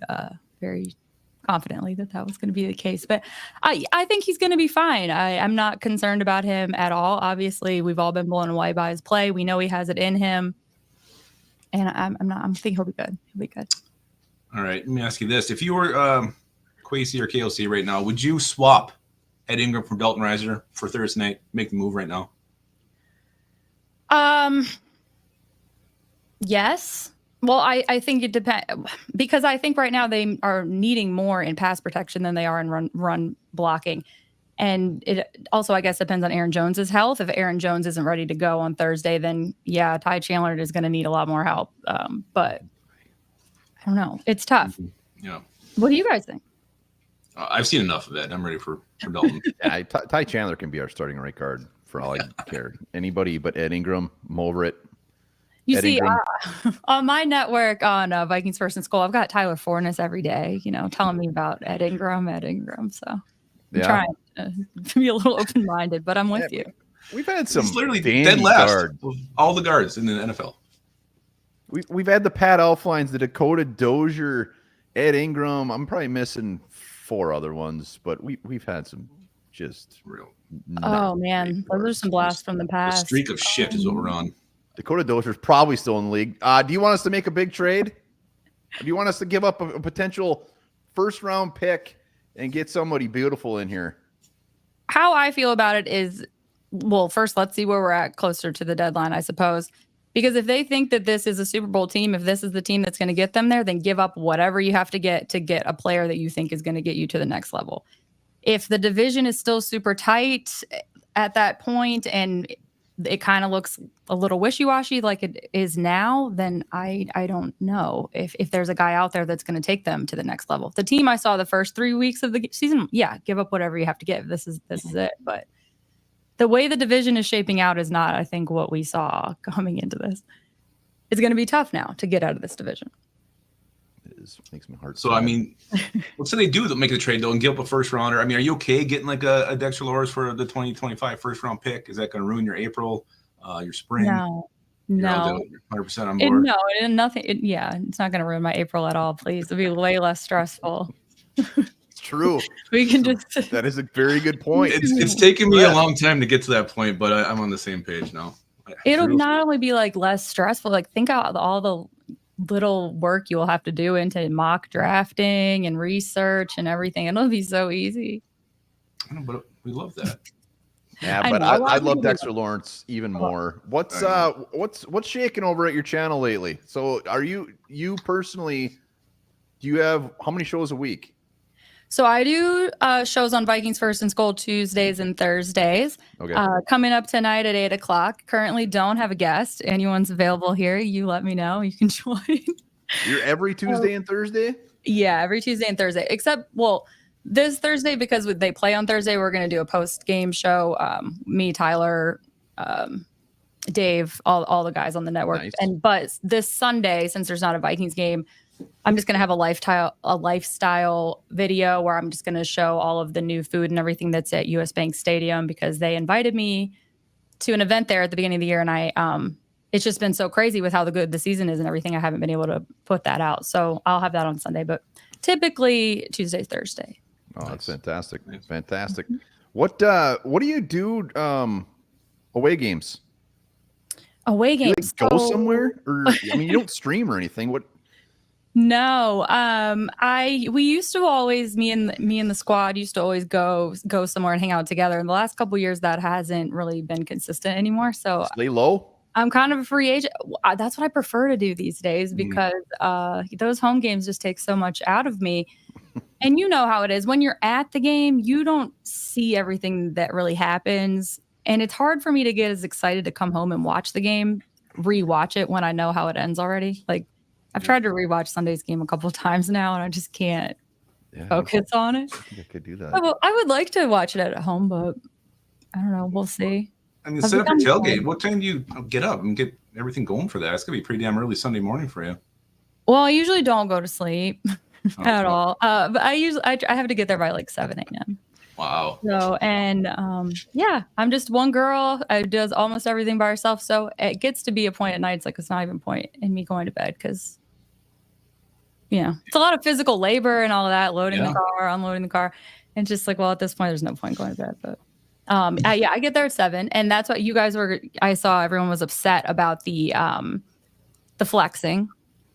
confidently that was going to be the case. But I think he's going to be fine. I'm not concerned about him at all. Obviously, we've all been blown away by his play. We know he has it in him, and I think he'll be good. He'll be good. All right. Let me ask you this: if you were Kwesi or KOC right now, would you swap Ed Ingram from Dalton Reiser for Thursday night? Make the move right now. Yes. Well, I think it depends, because I think right now they are needing more in pass protection than they are in run blocking. And it also, I guess, depends on Aaron Jones's health. If Aaron Jones isn't ready to go on Thursday, then Ty Chandler is going to need a lot more help. But I don't know. It's tough. Yeah. What do you guys think? I've seen enough of that. I'm ready for Dalton. Ty Chandler can be our starting right guard for all I care. Anybody but Ed Ingram, I'm over it. You see, on my network on Vikings First and Goal, I've got Tyler Forness every day, telling me about Ed Ingram. So I'm trying to be a little open-minded, but I'm with you. We've had some literally dead last of all the guards in the NFL. We've had the Pat Elflines, the Dakota Dozier, Ed Ingram. I'm probably missing 4 other ones, but we've had some just real. Oh man, those are some blasts from the past. The streak of shit is what we're on. Dakota Dozier is probably still in the league. Do you want us to make a big trade? Do you want us to give up a potential first-round pick and get somebody beautiful in here? How I feel about it is, well, first, let's see where we're at closer to the deadline, I suppose. Because if they think that this is a Super Bowl team, if this is the team that's going to get them there, then give up whatever you have to get a player that you think is going to get you to the next level. If the division is still super tight at that point and it kind of looks a little wishy-washy like it is now, then I don't know if there's a guy out there that's going to take them to the next level. The team I saw the first 3 weeks of the season, give up whatever you have to give. This is it. But the way the division is shaping out is not, I think, what we saw coming into this. It's going to be tough now to get out of this division. Makes my heart. So, let's say they do make the trade, though, and give up a first rounder. Are you okay getting like a Dexter Lawrence for the 2025 first round pick? Is that going to ruin your April, your spring? No. You're 100% on board. Nothing. It's not going to ruin my April at all. Please, it'll be way less stressful. It's true. We can just. That is a very good point. It's taken me a long time to get to that point, but I'm on the same page now. It'll not only be less stressful. Think out all the little work you will have to do into mock drafting and research and everything. It'll be so easy. I know, but we love that. Yeah, but I love Dexter Lawrence even more. What's shaking over at your channel lately? So are you personally, do you have how many shows a week? So I do shows on Vikings First and Goal Tuesdays and Thursdays. Okay. Coming up tonight at 8:00. Currently don't have a guest. Anyone's available here, you let me know. You can join. You're every Tuesday and Thursday? Yeah, every Tuesday and Thursday. Except, this Thursday, because they play on Thursday, we're going to do a post-game show. Me, Tyler, Dave, all the guys on the network. Nice. But this Sunday, since there's not a Vikings game, I'm just going to have a lifestyle video where I'm just going to show all of the new food and everything that's at US Bank Stadium, because they invited me to an event there at the beginning of the year, and I it's just been so crazy with how good the season is and everything. I haven't been able to put that out, so I'll have that on Sunday, but typically Tuesday, Thursday. Oh, Nice. that's fantastic. Nice. Fantastic. What do you do away games? Away Do you games. like, go somewhere? Or I mean, you don't stream or anything. What? No. We used to always me and the squad used to always go somewhere and hang out together. In the last couple of years, that hasn't really been consistent anymore. So Lay low? I'm kind of a free agent. That's what I prefer to do these days because those home games just take so much out of me. And you know how it is. When you're at the game, you don't see everything that really happens. And it's hard for me to get as excited to come home and watch the game, rewatch it when I know how it ends already. Like I've tried to rewatch Sunday's game a couple of times now, and I just can't focus on it. I think I could do that. I would like to watch it at home, but I don't know. We'll see. I mean, set up your tailgate. What time do you get up and get everything going for that? It's going to be pretty damn early Sunday morning for you. Well, I usually don't go to sleep at all. But I have to get there by like 7 a.m. Wow. So, and I'm just one girl. I does almost everything by herself. So it gets to be a point at night. It's like, it's not even a point in me going to bed because, it's a lot of physical labor and all of that, loading the car, unloading the car. And just like, well, at this point, there's no point going to bed. But I get there at 7. And that's what you guys were, I saw everyone was upset about the flexing.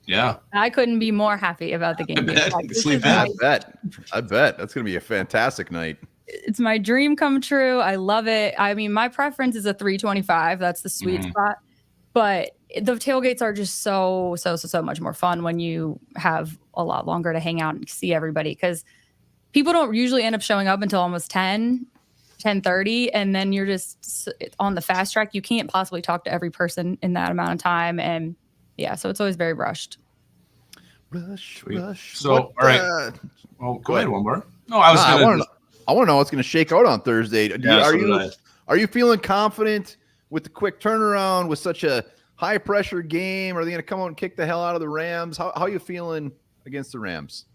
Yeah. I couldn't be more happy about the game. I bet. That's going to be a fantastic night. It's my dream come true. I love it. I mean, my preference is a 325. That's the sweet spot. But the tailgates are just so much more fun when you have a lot longer to hang out and see everybody. Because people don't usually end up showing up until almost 10:30. And then you're just on the fast track. You can't possibly talk to every person in that amount of time. And so it's always very rushed. Rush. So, all right. Well, go ahead, one more. No, I want to know what's going to shake out on Thursday. Are you feeling confident with the quick turnaround with such a high pressure game? Are they going to come out and kick the hell out of the Rams? How are you feeling against the Rams?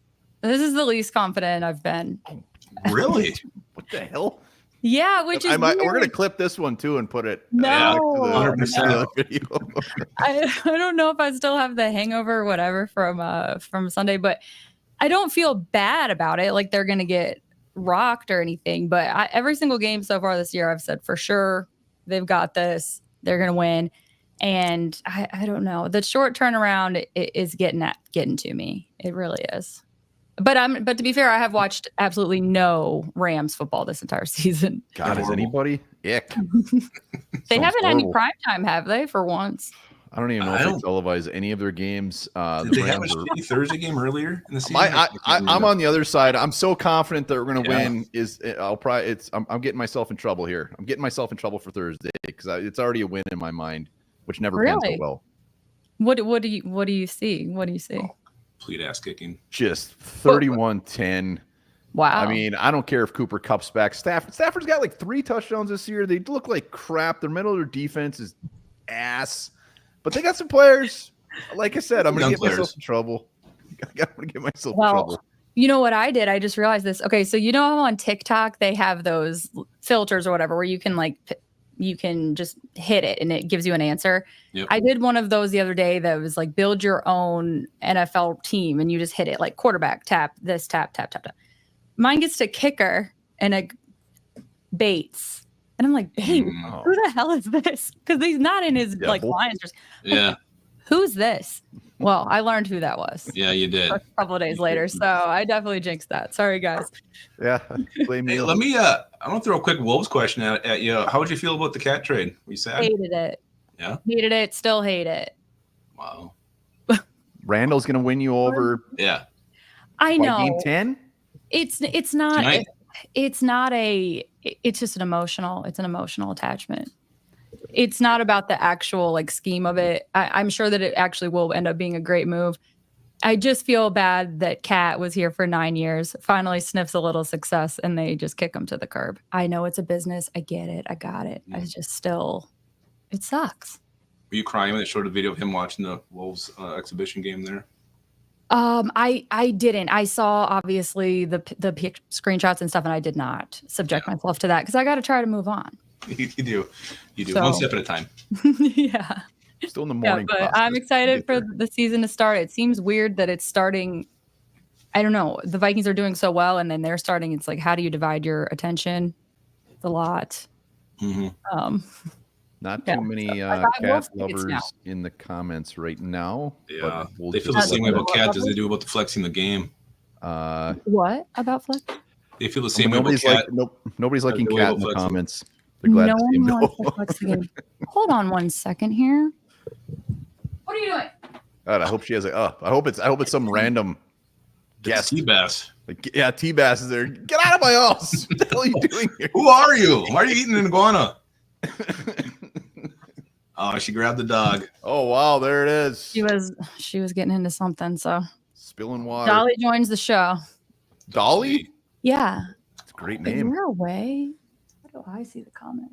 This is the least confident I've been. Really? What the hell? Yeah, which is weird. We're going to clip this one too and put it no. 100%. Video. I don't know if I still have the hangover or whatever from Sunday, but I don't feel bad about it. Like they're going to get rocked or anything. But every single game so far this year, I've said for sure they've got this. They're going to win. And I don't know. The short turnaround is getting to me. It really is. But to be fair, I have watched absolutely no Rams football this entire season. God, is anybody? Ick. They haven't had any prime time, have they? For once. I don't even know if they televise any of their games. Did they have a shitty Thursday game earlier in the season? I'm on the other side. I'm so confident that we're going to win. I'm getting myself in trouble here. I'm getting myself in trouble for Thursday because it's already a win in my mind, which never pans out well. What do you see? What do you see? Complete ass kicking. Just 31-10. Wow. I mean, I don't care if Cooper Kupp's back. Stafford's got like 3 touchdowns this year. They look like crap. Their middle of their defense is ass. But they got some players. Like I said, I'm going to get myself in trouble. I'm going to get myself in trouble. You know what I did? I just realized this. Okay, so you know how on TikTok they have those filters or whatever where you can just hit it and it gives you an answer. Yep. I did one of those the other day that was like build your own NFL team and you just hit it like quarterback, tap, this, tap. Mine gets to kicker and a Bates. And I'm like, babe, who the hell is this? Because he's not in his Lions. Yeah. Who's this? Well, I learned who that was. Yeah, you did. A couple of days later. So I definitely jinxed that. Sorry, guys. Yeah. Blame me. Hey, let me I want to throw a quick Wolves question at you. How would you feel about the cat trade? Were you sad? Hated it. Yeah. Hated it. Still hate it. Wow. Randall's going to win you over. Yeah. I know. Game 10? It's not. Tonight. It's just an emotional attachment. It's not about the actual scheme of it. I'm sure that it actually will end up being a great move. I just feel bad that Kat was here for 9 years, finally sniffs a little success, and they just kick him to the curb. I know it's a business. I get it. I got it. I just still, it sucks. Were you crying when they showed a video of him watching the Wolves exhibition game there? I didn't. I saw obviously the screenshots and stuff, and I did not subject myself to that because I got to try to move on. You do. So- One step at a time. Yeah. Still in the morning. but process. I'm excited Get for there. the season to start. It seems weird that it's starting. I don't know. The Vikings are doing so well, and then they're starting. It's like, how do you divide your attention? It's a lot. Mm-hmm. Not Yeah, too many I will cat think it's now. lovers in the comments right now. Yeah, but we'll they feel just the same way let about Cat as they do about the flexing the game. What about Flex? They feel the same way about nobody's Cat. nobody's liking the way cat about in the flexing. comments. They're glad No to see him one go. wants to flex the game. Hold on one second here. What are you doing? God, I hope she has I hope it's some random guest. Seabass. Like, yeah, T-Bass is there. Get out of my house. What the hell are you doing here? Who are you? Why are you eating an iguana? Oh, she grabbed the dog. Oh wow, there it is. She was getting into something. So Spilling water. Dolly joins the show. Dolly? Yeah. It's a great Is name. there a way? How do I see the comment?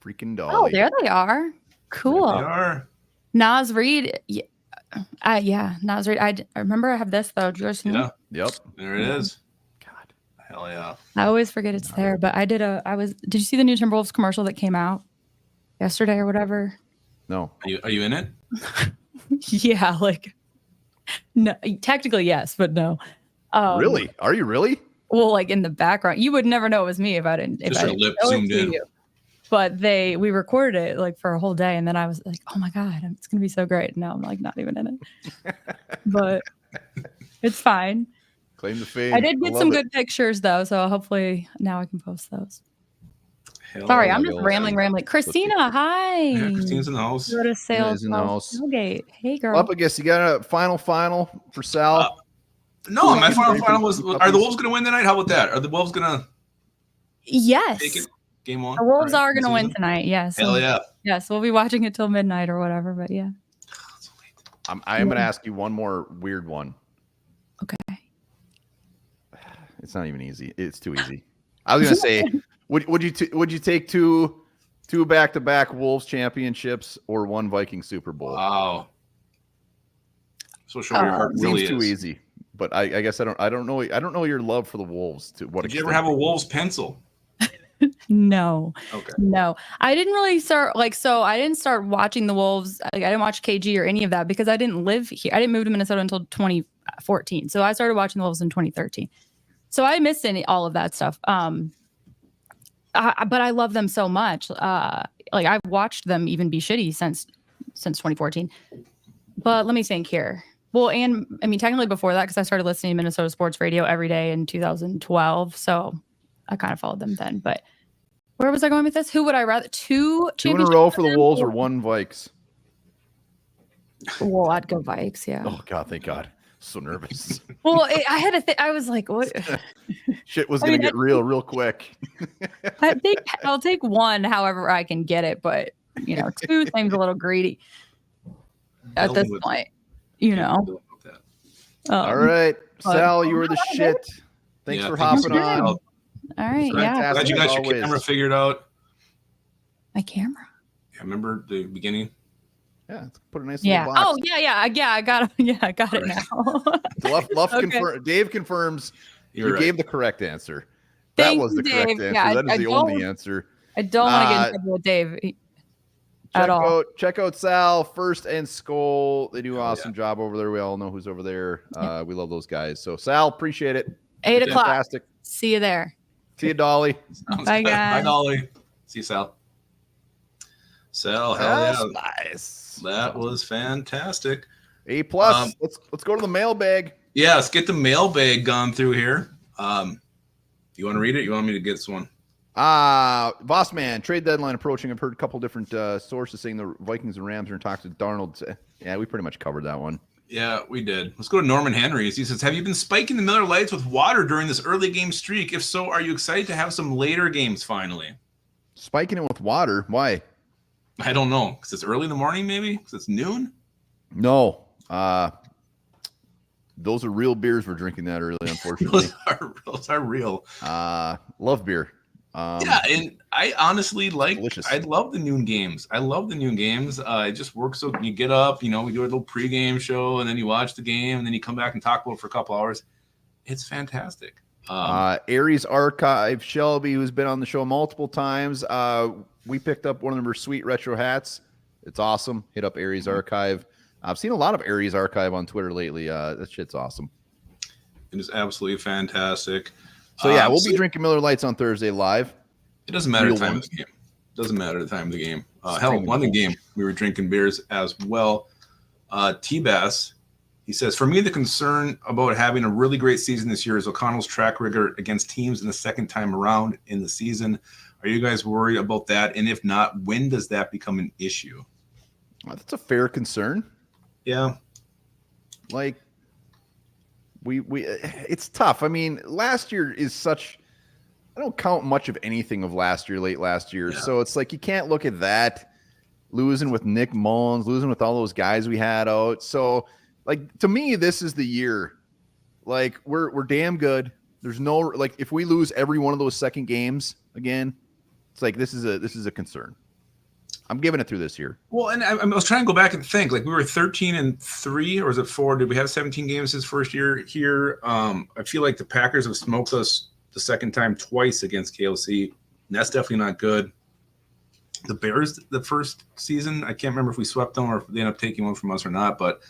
Freaking Oh, Dolly. there they are. Cool. They are. Nas Reed. Yeah, Nas Reed. I remember I have this though. Do you guys see Yeah. it? Yep. There it is. God. Hell yeah. I always forget it's there, but did you see the new Timberwolves commercial that came out yesterday or whatever? No. Are you in it? Yeah, like no, technically yes, but no. Really? Are you really? Well, like in the background, you would never know it was me if I didn't. Just if I her didn't lip show it zoomed to in. you. But we recorded it like for a whole day, and then I was like, "Oh my god, it's gonna be so great!" And now I'm like not even in it, but it's fine. Claim to fame. I did get some love it. good pictures though, so hopefully now I can post those. Hell Sorry, yeah. I'm just rambling. Christina, hi. Yeah, Christine's in the house. Go to sales. is in the house. Tailgate. Hey, girl. Up, I guess you got a final for Sal. No, my Ready final for was: some are the puppies? Wolves going to win tonight? How about that? Are the Wolves going to Yes. take it? Game on. The Wolves All right, are going to win season? tonight. Yes. Hell yeah. Yes, we'll be watching it till midnight or whatever. But yeah. I am going to ask you one more weird one. Okay. It's not even easy. It's too easy. I was going to say, would you take two back-to-back Wolves championships or one Viking Super Bowl? Wow. So show your heart Seems really too is. easy. But I guess I don't know your love for the Wolves to what Did you extent. ever have a Wolves pencil? No. Okay. No. I didn't really start I didn't start watching the Wolves. I didn't watch KG or any of that because I didn't live here. I didn't move to Minnesota until 2014. So I started watching the Wolves in 2013. So I missed all of that stuff. But I love them so much. I've watched them even be shitty since 2014. But let me think here. Well, and I mean, technically before that, because I started listening to Minnesota sports radio every day in 2012. So I kind of followed them then. But where was I going with this? Who would I rather? Two in a row for the Wolves or one Vikes? Well, I'd go Vikes, yeah. Oh God, thank God. So nervous. Well, I had to think. I was like, what? Shit was gonna get real quick. I think I'll take one, however I can get it. But two seems a little greedy at this point. All right, Sal, you were the shit. good. Thanks Yeah, for thank you hopping so on. much. All right, yeah. Fantastic. Glad you got your Always. camera figured out. My camera. Yeah, remember the beginning? Yeah, let's put a nice Yeah. little box. Oh, yeah. I got it. Yeah, I got it now. So Dave confirms You're you right. gave the correct answer. That Thank was you, the correct Dave. answer. Yeah, that is I the only answer. I don't want to get in trouble with Dave at all. Check out Sal, First and Skull. They do an Oh, awesome job over there. We all know who's over there. We love those guys. So Sal, appreciate it. 8 o'clock. Fantastic. See you there. See you, Dolly. Bye, Bye, guys. Dolly. See you, Sal. Sal, hell yeah. Nice. That was fantastic. A plus. Let's go to the mailbag. Yeah, let's get the mailbag gone through here. You want to read it? You want me to get this one? Boss man, trade deadline approaching. I've heard a couple different sources saying the Vikings and Rams are in talks with Darnold. Yeah, we pretty much covered that one. Yeah, we did. Let's go to Norman Henrys. He says, have you been spiking the Miller Lights with water during this early game streak? If so, are you excited to have some later games finally? Spiking it with water? Why? I don't know. Because it's early in the morning, maybe? Because it's noon? No. Those are real beers we're drinking that early, unfortunately. Those are real. Love beer. Yeah, and I honestly delicious. I love the noon games. I love the noon games. It just works so you get up, we do a little pregame show, and then you watch the game, and then you come back and talk about it for a couple hours. It's fantastic. Aries Archive, Shelby, who's been on the show multiple times. We picked up one of their sweet retro hats. It's awesome. Hit up Aries Archive. I've seen a lot of Aries Archive on Twitter lately. That shit's awesome. It is absolutely fantastic. So yeah, we'll be drinking Miller Lights on Thursday live. It doesn't matter the time of the game. Doesn't matter the time of the game. Hell, one of the game we were drinking beers as well. T-Bass, he says, for me, the concern about having a really great season this year is O'Connell's track record against teams in the second time around in the season. Are you guys worried about that? And if not, when does that become an issue? That's a fair concern. Yeah. Like, it's tough. I mean, last year is such, I don't count much of anything of last year, late last year. Yeah. So it's like, you can't look at that, losing with Nick Mullins, losing with all those guys we had out. So, like, to me, this is the year. Like, we're damn good. There's no, like, if we lose every one of those second games again, it's like, this is a concern. I'm giving it through this year. Well, and I was trying to go back and think, like, we were 13-3, or was it 4? Did we have 17 games his first year here? I feel like the Packers have smoked us the second time twice against KOC. And that's definitely not good. The Bears, the first season, I can't remember if we swept them or if they ended up taking one from us or not, but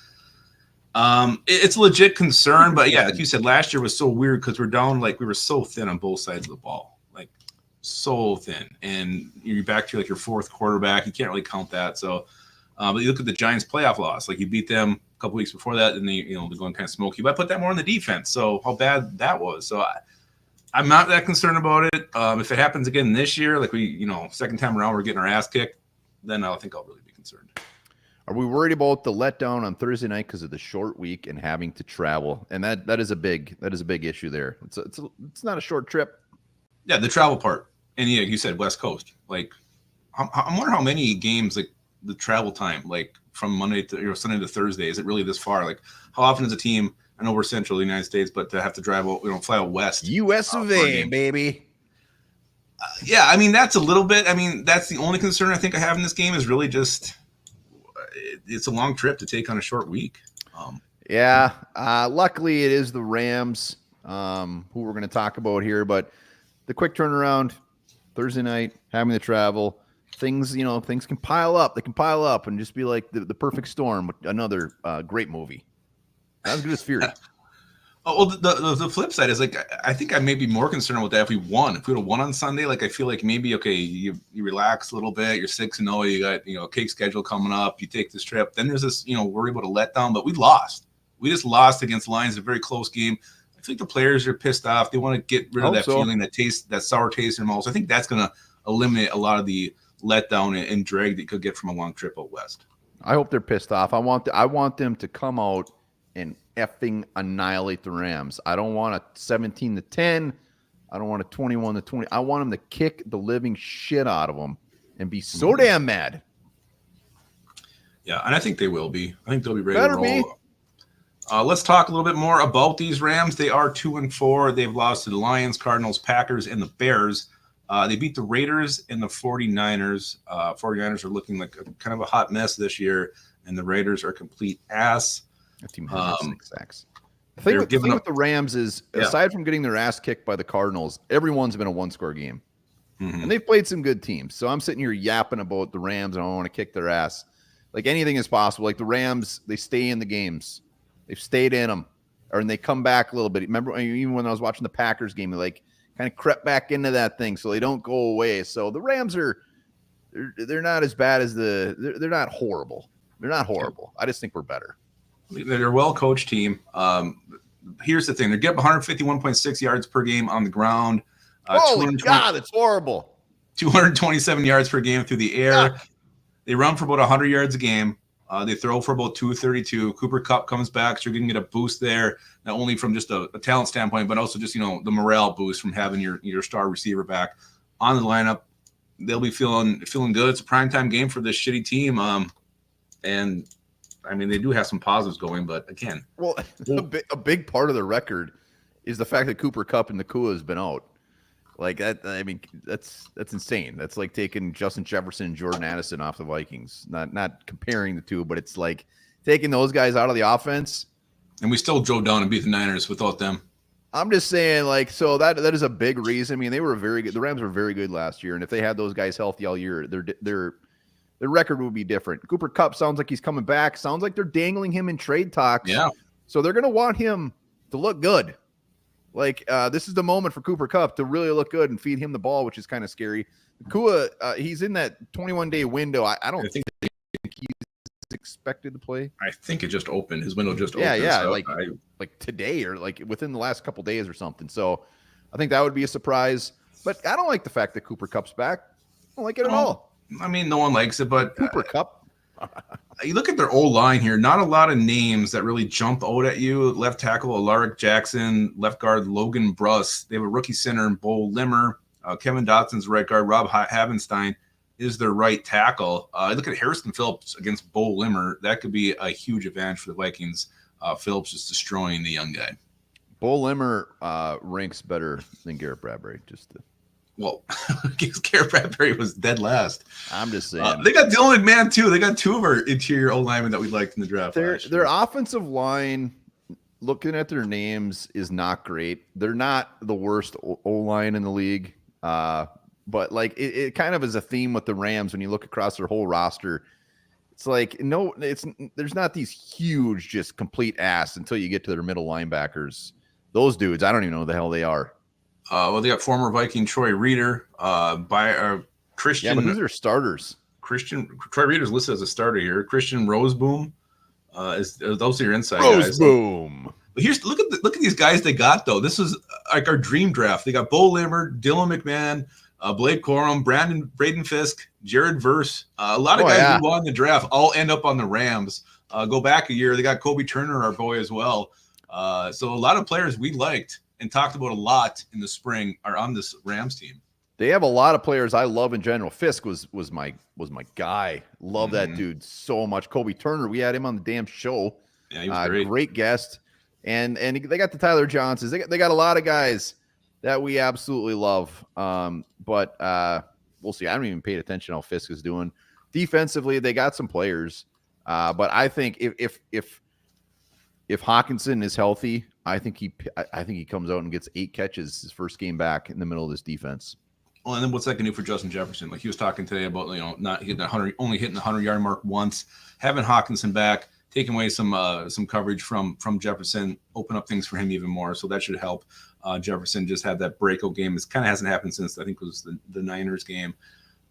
it's a legit concern. But yeah, like you said, last year was so weird because we're down, like, we were so thin on both sides of the ball. Like, so thin, and you're back to like your fourth quarterback. You can't really count that. So, but you look at the Giants' playoff loss. Like, you beat them a couple weeks before that, and they're going kind of smoky. But I put that more on the defense. So how bad that was. So I'm not that concerned about it. If it happens again this year, like we, second time around, we're getting our ass kicked, then I think I'll really be concerned. Are we worried about the letdown on Thursday night because of the short week and having to travel? And that is a big issue there. It's not a short trip. Yeah, the travel part. And yeah, you said West Coast. Like, I wonder how many games, like, the travel time, like, from Monday to Sunday to Thursday, is it really this far? Like, how often is a team? I know we're central United States, but to have to drive out, fly out west. U.S. of A, baby. Yeah, I mean, that's a little bit. I mean, that's the only concern I think I have in this game is really just it's a long trip to take on a short week. Luckily, it is the Rams, who we're going to talk about here, but the quick turnaround. Thursday night, having to travel, things can pile up. They can pile up and just be like the perfect storm with another great movie. Not as good as Fury. Well, the flip side is, like, I think I may be more concerned with that if we won. If we would have won on Sunday, like, I feel like maybe, okay, you relax a little bit. You're 6-0. You got, a cake schedule coming up. You take this trip. Then there's this, worry about a letdown. But we lost. We just lost against the Lions, a very close game. I think the players are pissed off. They want to get rid of that feeling, that sour taste in their mouth. So I think that's going to eliminate a lot of the letdown and drag that you could get from a long trip out west. I hope they're pissed off. I want them to come out and effing annihilate the Rams. I don't want a 17-10. I don't want a 21-20. I want them to kick the living shit out of them and be so damn mad. Yeah, and I think they will be. I think they'll be ready to roll. Let's talk a little bit more about these Rams. They are 2-4. They've lost to the Lions, Cardinals, Packers, and the Bears. They beat the Raiders and the 49ers. 49ers are looking like kind of a hot mess this year, and the Raiders are complete ass. That team has 6 sacks. The thing with the Rams is, aside from getting their ass kicked by the Cardinals, everyone's been a one-score game. Mm-hmm. And they've played some good teams. So I'm sitting here yapping about the Rams, and I want to kick their ass. Like, anything is possible. Like, the Rams, they stay in the games. They've stayed in them, and they come back a little bit. Remember, even when I was watching the Packers game, they kind of crept back into that thing, so they don't go away. So the Rams they're not as bad as they're not horrible. They're not horrible. I just think we're better. They're a well-coached team. Here's the thing: they get 151.6 yards per game on the ground. Holy God, it's horrible. 227 yards per game through the air. Yeah. They run for about 100 yards a game. They throw for about 232. Cooper Kupp comes back, so you're going to get a boost there, not only from just a talent standpoint, but also just the morale boost from having your star receiver back on the lineup. They'll be feeling good. It's a primetime game for this shitty team, and I mean they do have some positives going, but again, a big part of the record is the fact that Cooper Kupp and Nakua has been out. Like that, I mean, that's insane. That's like taking Justin Jefferson and Jordan Addison off the Vikings. Not comparing the two, but it's like taking those guys out of the offense. And we still drove down and beat the Niners without them. I'm just saying, like, so that is a big reason. I mean, they were very good. The Rams were very good last year, and if they had those guys healthy all year, their record would be different. Cooper Kupp sounds like he's coming back. Sounds like they're dangling him in trade talks. Yeah. So they're going to want him to look good. Like, this is the moment for Cooper Kupp to really look good and feed him the ball, which is kind of scary. Kua, he's in that 21-day window. I don't think he's expected to play. I think it just opened. His window just opened. Yeah, so like today or like within the last couple days or something. So I think that would be a surprise. But I don't like the fact that Cooper Kupp's back. I don't like it at all. I mean, no one likes it, but Cooper Kupp. You look at their old line here, not a lot of names that really jump out at you. Left tackle, Alaric Jackson. Left guard, Logan Bruss. They have a rookie center in Bo Limmer. Kevin Dotson's right guard. Rob Havenstein is their right tackle. Look at Harrison Phillips against Bo Limmer. That could be a huge advantage for the Vikings. Phillips is destroying the young guy. Bo Limmer ranks better than Garrett Bradbury. Well, Garrett Bradbury was dead last. I'm just saying. They got Dylan McMahon, too. They got two of our interior O-linemen that we liked in the draft. Their offensive line, looking at their names, is not great. They're not the worst O-line in the league. But like it kind of is a theme with the Rams when you look across their whole roster. It's like there's not these huge, just complete ass until you get to their middle linebackers. Those dudes, I don't even know who the hell they are. Well, they got former Viking Troy Reeder, Christian. Yeah, but who's their starters? Troy Reeder's listed as a starter here. Christian Roseboom, those are your inside guys. Roseboom. But look at these guys they got though. This is like our dream draft. They got Bo Limmer, Dylan McMahon, Blake Corum, Braden Fisk, Jared Verse. A lot of guys who won the draft all end up on the Rams. Go back a year, they got Kobe Turner, our boy, as well. So a lot of players we liked and talked about a lot in the spring are on this Rams team. They have a lot of players I love in general. Fisk was my guy. Love that dude so much. Kobe Turner, we had him on the damn show. Yeah, he was great. Great guest. And they got the Tyler Johnsons. They got a lot of guys that we absolutely love. But we'll see. I haven't even paid attention how Fisk is doing. Defensively, they got some players. But I think if Hawkinson is healthy, I think he comes out and gets 8 catches his first game back in the middle of this defense. Well, and then what's that going to do for Justin Jefferson? Like he was talking today about not hitting 100, only hitting the 100-yard mark once. Having Hawkinson back, taking away some coverage from Jefferson, open up things for him even more. So that should help. Jefferson just had that breakout game. It kind of hasn't happened since I think it was the Niners game.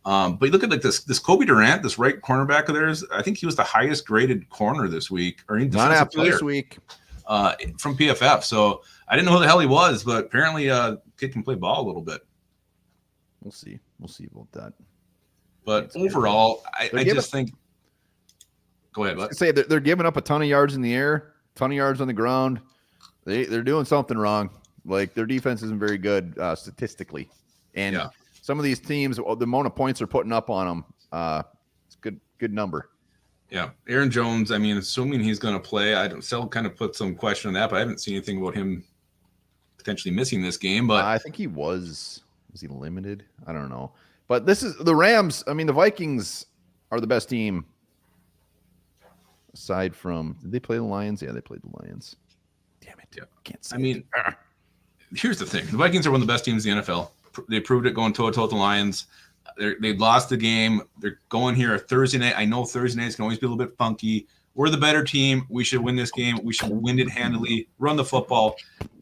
But you look at like this Kobe Durant, this right cornerback of theirs. I think he was the highest graded corner this week, or not after this week. From PFF. So I didn't know who the hell he was, but apparently kid can play ball a little bit. We'll see about that. But overall, I just think. Go ahead, bud. Say they're giving up a ton of yards in the air, ton of yards on the ground. They're doing something wrong. Like their defense isn't very good statistically, and some of these teams, the amount of points they're putting up on them, it's good number. Yeah, Aaron Jones. I mean, assuming he's going to play, Sal kind of put some question on that, but I haven't seen anything about him potentially missing this game. But I think he was he limited? I don't know. But this is the Rams. I mean, the Vikings are the best team. Aside from, did they play the Lions? Yeah, they played the Lions. Damn it! Yeah, can't say. I mean, here's the thing: the Vikings are one of the best teams in the NFL. They proved it going toe-to-toe with the Lions. They lost the game. They're going here a Thursday night. I know Thursday nights can always be a little bit funky. We're the better team. We should win this game. We should win it handily. Run the football.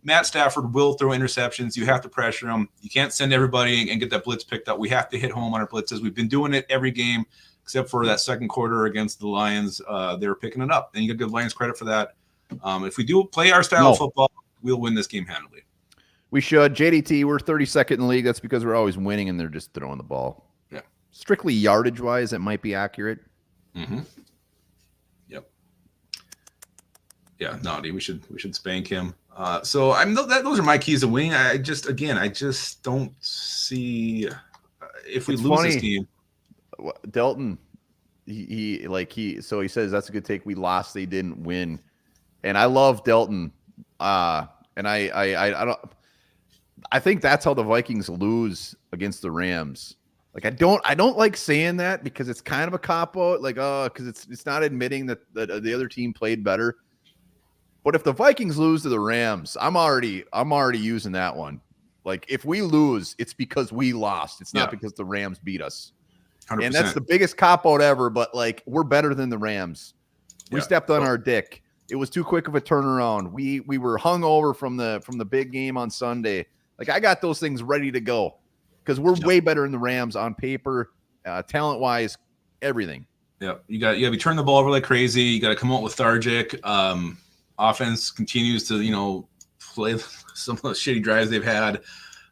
Matt Stafford will throw interceptions. You have to pressure him. You can't send everybody and get that blitz picked up. We have to hit home on our blitzes. We've been doing it every game except for that second quarter against the Lions. They were picking it up, and you got to give Lions credit for that. If we do play our style of football, we'll win this game handily. We should. JDT, we're 32nd in the league. That's because we're always winning, and they're just throwing the ball. Yeah. Strictly yardage-wise, it might be accurate. Mm-hmm. Yep. Yeah, Naughty. We should spank him. So those are my keys to winning. I just don't see if we lose this game. Delton, he says that's a good take. We lost, they didn't win, and I love Delton. And I think that's how the Vikings lose against the Rams. Like I don't like saying that because it's kind of a cop out. Like because it's not admitting that the other team played better. But if the Vikings lose to the Rams, I'm already using that one. Like if we lose, it's because we lost. It's not because the Rams beat us. 100%. And that's the biggest cop out ever. But like we're better than the Rams. We stepped on our dick. It was too quick of a turnaround. We were hungover from the big game on Sunday. Like I got those things ready to go because we're way better than the Rams on paper, talent wise, everything. Yeah, you got to turn the ball over like crazy. You got to come out lethargic. Offense continues to play some of those shitty drives they've had.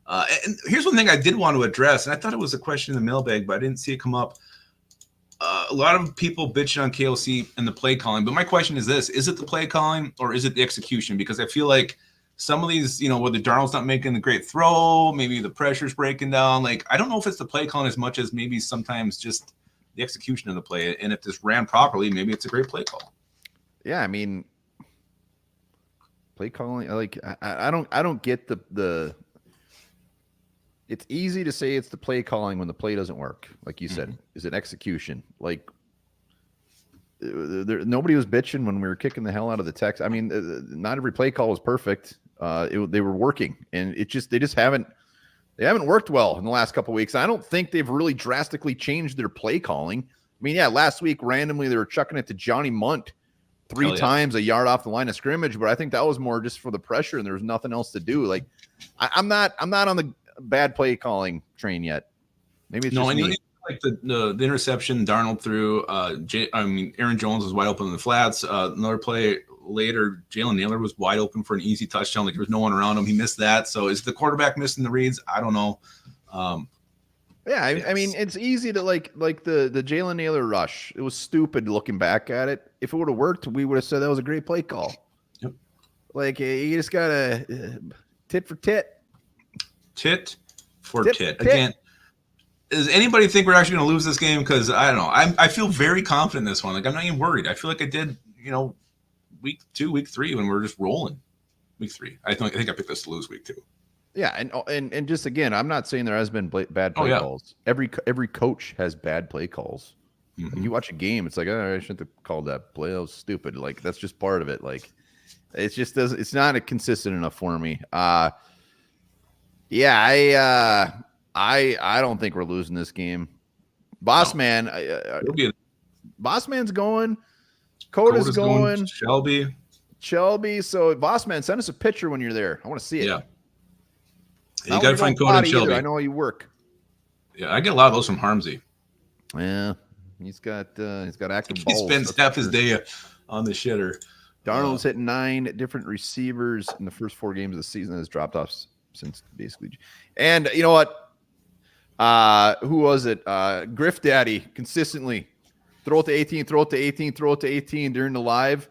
And here's one thing I did want to address, and I thought it was a question in the mailbag, but I didn't see it come up. A lot of people bitching on KOC and the play calling, but my question is this: is it the play calling or is it the execution? Because I feel like some of these, whether Darnold's not making the great throw, maybe the pressure's breaking down. Like I don't know if it's the play calling as much as maybe sometimes just the execution of the play. And if this ran properly, maybe it's a great play call. Yeah, I mean, play calling. Like I don't get the. It's easy to say it's the play calling when the play doesn't work. Like you said, is it execution? Like nobody was bitching when we were kicking the hell out of the Tex. I mean, not every play call was perfect. They were working, and they haven't worked well in the last couple of weeks. I don't think they've really drastically changed their play calling. I mean, yeah, last week randomly they were chucking it to Johnny Munt three times a yard off the line of scrimmage, but I think that was more just for the pressure, and there was nothing else to do. Like I'm not on the bad play calling train yet. Maybe it's just me. Like the interception Darnold threw. Aaron Jones was wide open in the flats. Another play later, Jalen Naylor was wide open for an easy touchdown. Like there was no one around him. He missed that. So is the quarterback missing the reads? I don't know. I mean, it's easy to like the Jalen Naylor rush. It was stupid looking back at it. If it would have worked, we would have said that was a great play call. Yep. Like you just gotta tit for tit. Tit for tit. Again, does anybody think we're actually going to lose this game? Because I don't know. I feel very confident in this one. Like I'm not even worried. I feel like I did, week 2, week 3 when we were just rolling. Week 3. I think I picked us to lose week 2. Yeah, and just again, I'm not saying there has been bad play calls. Every coach has bad play calls. Mm-hmm. You watch a game, it's like, I shouldn't have called that play. That was stupid. Like that's just part of it. Like it just doesn't. It's not consistent enough for me. Yeah, I don't think we're losing this game. Boss Man's going. Coda's going. Shelby. So Boss Man, send us a picture when you're there. I want to see it. Yeah. You got to find Coda and Shelby. I know how you work. Yeah, I get a lot of those from Harmsy. Yeah, he's got active balls. He spends half his day on the shitter. Darnold's hit 9 different receivers in the first 4 games of the season. Has dropped off since basically. And you know what? Who was it? Griff Daddy consistently throw it to 18, throw it to 18, throw it to 18 during the live.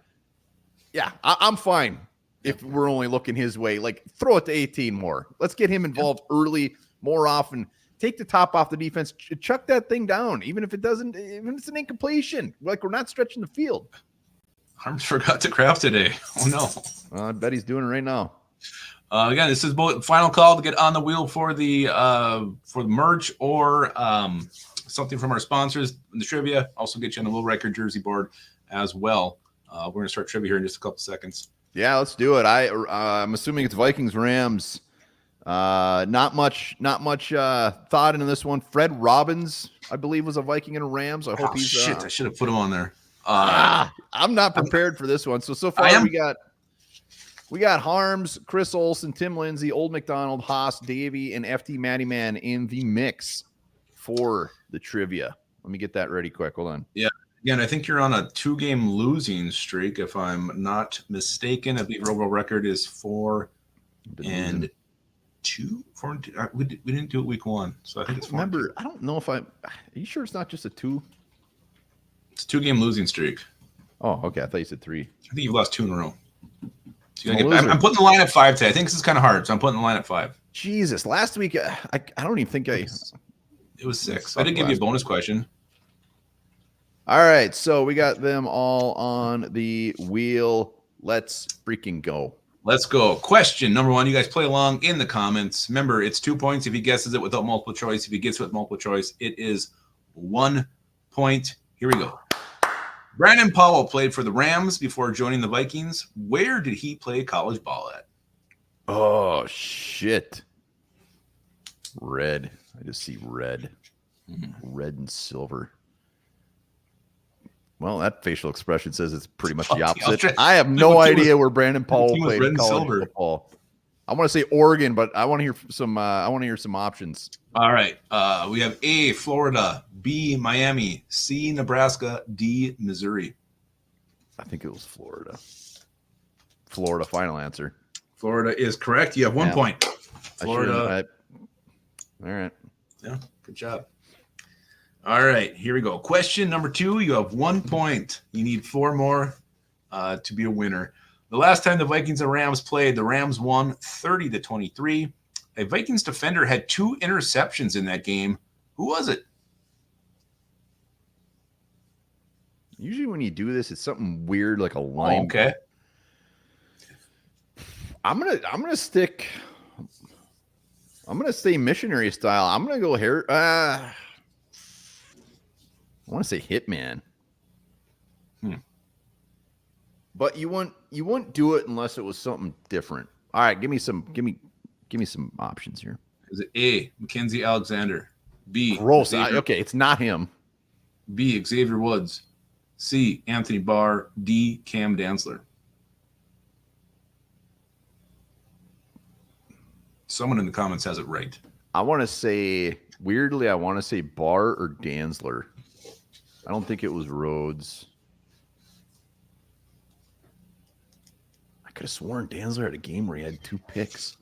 Yeah, I'm fine if we're only looking his way. Like throw it to 18 more. Let's get him involved early, more often. Take the top off the defense. Chuck that thing down, even if it's an incompletion. Like we're not stretching the field. Harms forgot to craft today. Oh no. I bet he's doing it right now. Again, this is both final call to get on the wheel for the merch or something from our sponsors in the trivia. Also get you on the Will Riker jersey board as well. We're going to start trivia here in just a couple seconds. Yeah, let's do it. I'm assuming it's Vikings Rams. Not much thought into this one. Fred Robbins, I believe, was a Viking and a Rams. I hope he's. I should have put him on there. I'm not prepared for this one. So far we got Harms, Chris Olsen, Tim Lindsay, Old McDonald, Haas, Davey, and FT Matty Man in the mix for the trivia. Let me get that ready quick. Hold on. Yeah. Again, I think you're on a 2-game losing streak, if I'm not mistaken. I believe Robo record is 4-2. 4-2. We didn't do it week 1, so I think it's 4. Remember, I don't know if are you sure it's not just a 2? It's a 2-game losing streak. Oh, okay. I thought you said 3. I think you've lost 2 in a row. So I'm putting the line at 5 today. I think this is kind of hard, so I'm putting the line at 5. Jesus, last week I don't even think it was 6. I did give you a bonus question. All right, so we got them all on the wheel. Let's freaking go. Let's go. Question number 1. You guys play along in the comments. Remember, it's 2 points if he guesses it without multiple choice. If he gets it with multiple choice, it is 1 point. Here we go. Brandon Powell played for the Rams before joining the Vikings. Where did he play college ball at? Oh, shit. Red. I just see red. Red and silver. Well, that facial expression says it's pretty much the opposite. I have no idea where Brandon Powell played in college football. I want to say Oregon, but I want to hear some. I want to hear some options. All right, we have A, Florida, B, Miami, C, Nebraska, D, Missouri. I think it was Florida. Florida, final answer. Florida is correct. You have 1 point. Florida. All right. Yeah, good job. All right, here we go. Question number 2. You have 1 point. You need 4 more to be a winner. The last time the Vikings and Rams played, the Rams won 30-23. A Vikings defender had 2 interceptions in that game. Who was it? Usually when you do this, it's something weird like a line. Okay. I'm gonna stay missionary style. I'm gonna go here. I want to say Hitman. But you wouldn't do it unless it was something different. All right, give me some options here. Is it A, Mackenzie Alexander, B, Gross. Okay, it's not him. B, Xavier Woods, C, Anthony Barr, D, Cam Dantzler? Someone in the comments has it right. I want to say Barr or Dantzler. I don't think it was Rhodes. I could have sworn Dantzler had a game where he had 2 picks.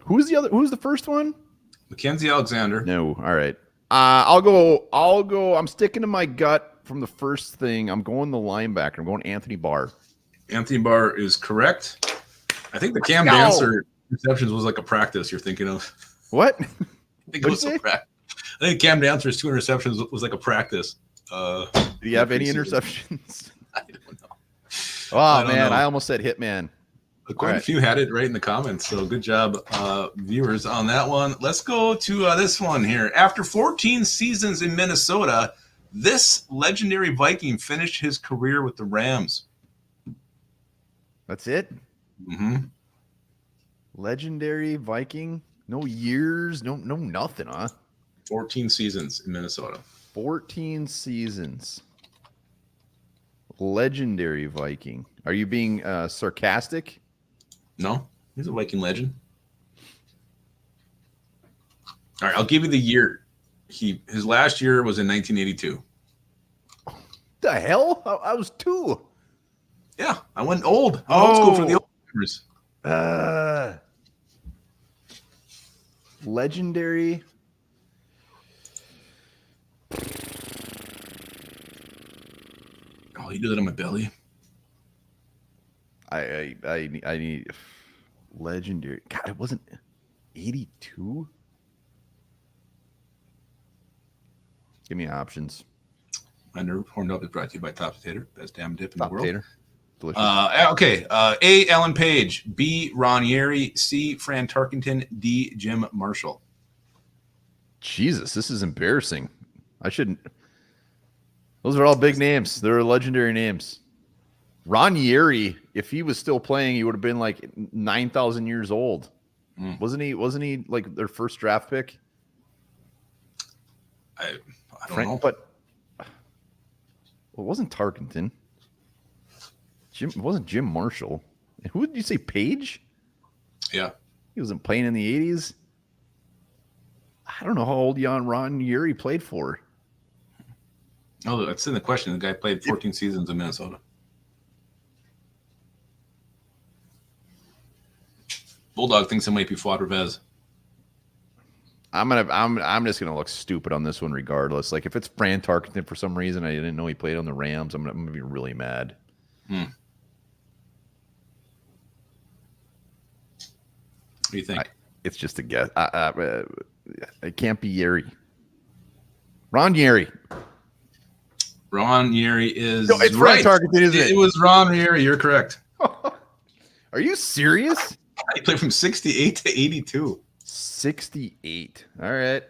Who's the first one? Mackenzie Alexander. No. All right. I'll go. I'm sticking to my gut from the first thing. I'm going the linebacker. I'm going Anthony Barr. Anthony Barr is correct. I think the Cam Dantzler receptions was like a practice you're thinking of. What? I think it was a practice. I think Cam Dantzler's 2 interceptions was like a practice. Did he have any interceptions? I don't know. Oh, man. I almost said Hitman. Quite a few had it right in the comments, so good job, viewers, on that one. Let's go to this one here. After 14 seasons in Minnesota, this legendary Viking finished his career with the Rams. That's it? Mm-hmm. Legendary Viking? No years? No nothing, huh? 14 seasons in Minnesota. 14 seasons. Legendary Viking. Are you being sarcastic? No, he's a Viking legend. All right, I'll give you the year. His last year was in 1982. The hell? I was 2. Yeah, I went old. I'm old school for the old timers. Legendary. Oh, he did it on my belly. I need legendary. God, it wasn't 82. Give me options. My nerve horned up is brought to you by Top Potato, best damn dip in the world. Tater. Delicious. Okay. A, Ellen Page. B, Ron Yeri. C, Fran Tarkenton. D, Jim Marshall. Jesus, this is embarrassing. I shouldn't. Those are all big names. They're legendary names. Ron Yeri, if he was still playing, he would have been like 9,000 years old. Wasn't he like their first draft pick? I don't know. But well, it wasn't Tarkenton. It wasn't Jim Marshall. And who did you say, Page? Yeah. He wasn't playing in the 80s. I don't know how old Ron Yeri played for. Oh, that's in the question. The guy played 14 seasons in Minnesota. Bulldog thinks it might be Fuad Revez. I'm just gonna look stupid on this one regardless. Like if it's Fran Tarkenton for some reason, I didn't know he played on the Rams. I'm gonna be really mad. What do you think? It's just a guess. It can't be Yeri. Ron Yeri. Ron Yeri is no, it's right. Fran Tarkenton, isn't it? It was Ron Yeri. You're correct. Are you serious? He played from 68 to 82. 68. All right.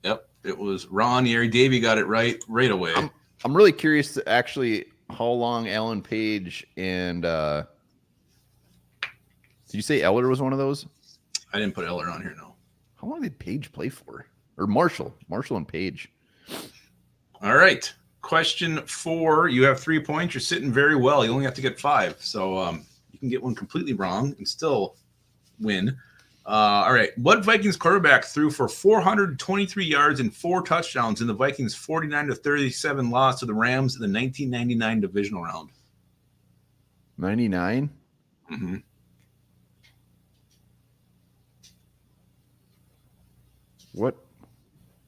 Yep. It was Ron Yeri. Davey got it right away. I'm really curious to actually how long Alan Page and did you say Eller was one of those? I didn't put Eller on here, no. How long did Page play for? Or Marshall and Page. All right. Question 4. You have 3 points. You're sitting very well. You only have to get 5. So you can get one completely wrong and still win. All right. What Vikings quarterback threw for 423 yards and 4 touchdowns in the Vikings' 49-37 loss to the Rams in the 1999 divisional round? 99? Mm-hmm. What?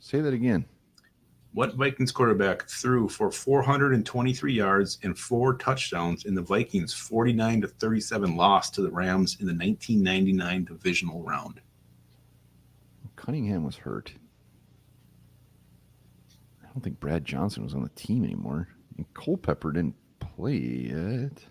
Say that again. What Vikings quarterback threw for 423 yards and 4 touchdowns in the Vikings' 49-37 loss to the Rams in the 1999 divisional round? Cunningham was hurt. I don't think Brad Johnson was on the team anymore. And Culpepper didn't play yet.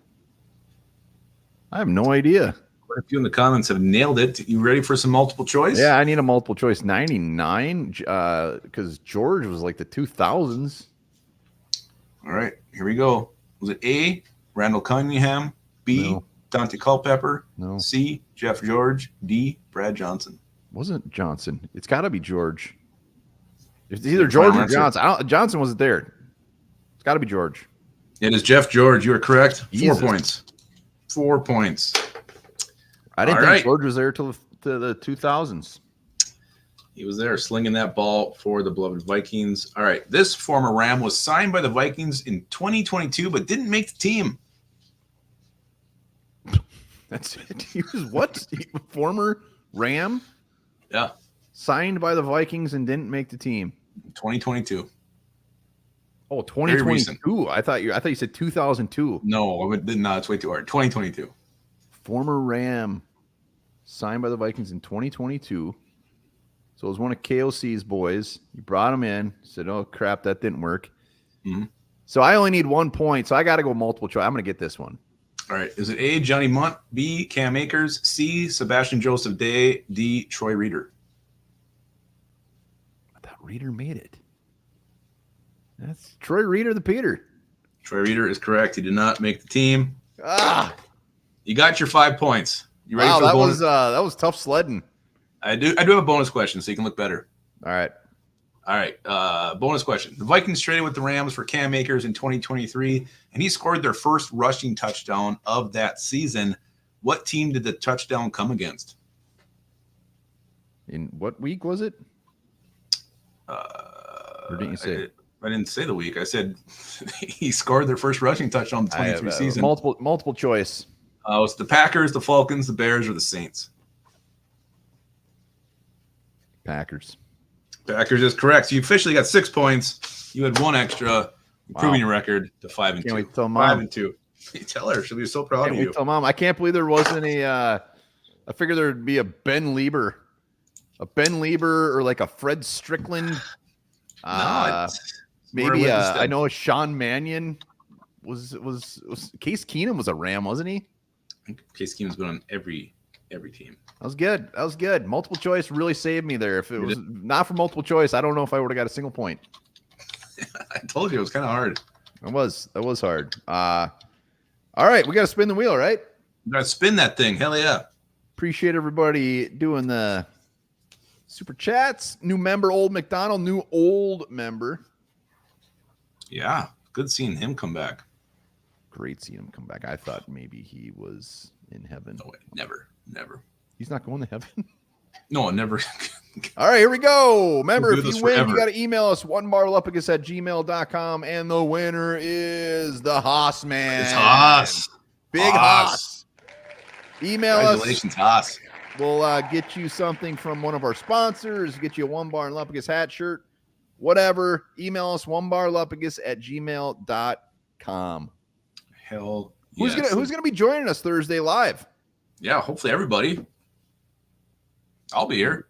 I have no idea. Quite a few in the comments have nailed it. You ready for some multiple choice? Yeah, I need a multiple choice. 99, because George was like the 2000s. All right, here we go. Was it A, Randall Cunningham, B, No. Dante Culpepper, No, C, Jeff George, D, Brad Johnson? wasn't Johnson. It's got to be George. It's either George or Johnson. Johnson wasn't there. It's got to be George. It is Jeff George. You are correct. Jesus. 4 points. 4 points. I didn't All think right. George was there till the 2000s. He was there slinging that ball for the beloved Vikings. All right. This former Ram was signed by the Vikings in 2022, but didn't make the team. That's it. He was what? Former Ram? Yeah. Signed by the Vikings and didn't make the team. 2022. Oh, Very recent. 2022. I thought you said 2002. No, it's way too hard. 2022. Former Ram signed by the Vikings in 2022. So it was one of KOC's boys. You brought him in. Said, oh, crap, that didn't work. Mm-hmm. So I only need 1 point. So I got to go multiple choice. I'm going to get this one. All right. Is it A, Johnny Munt, B, Cam Akers, C, Sebastian Joseph Day, D, Troy Reeder? I thought Reeder made it. That's Troy Reeder, the Peter. Troy Reeder is correct. He did not make the team. Ah, You got your 5 points. You ready wow, for the bonus? that was tough sledding. I do have a bonus question so you can look better. All right. All right. Bonus question. The Vikings traded with the Rams for Cam Akers in 2023, and he scored their first rushing touchdown of that season. What team did the touchdown come against? In what week was it? Or didn't you say? I didn't say the week. I said he scored their first rushing touchdown in the 23 season. Multiple choice. It was the Packers, the Falcons, the Bears, or the Saints? Packers. Packers is correct. So you officially got 6 points. You had 1 extra, improving your record to 5 and 2. Can't wait to tell Mom. 5 and 2. You tell her. She'll be so proud of you. Tell Mom. I can't believe there wasn't a. I figured there would be a Ben Lieber, or like a Fred Strickland. Maybe I know Sean Mannion was Case Keenum was a Ram, wasn't he? I think Case Keenum's been on every team. That was good. Multiple choice really saved me there. If it was not for multiple choice, I don't know if I would have got a single point. I told you it was kind of hard. That was hard. All right, we got to spin the wheel, right? You gotta spin that thing. Hell yeah. Appreciate everybody doing the super chats. New member, Old McDonald. New old member. Yeah. Good seeing him come back. Great seeing him come back. I thought maybe he was in heaven. No way. Never. He's not going to heaven? No, never. All right, here we go. Remember, We'll if you win, you got to email us onebarlupicus@gmail.com, and the winner is the Haas man. It's Haas. Big Haas. Email us. Congratulations, Haas. We'll get you something from one of our sponsors, get you a One Bar and Lupicus hat shirt, whatever. Email us onebarlupicus@gmail.com. Hell Who's yes. gonna be joining us Thursday live? Yeah, hopefully everybody. I'll be here.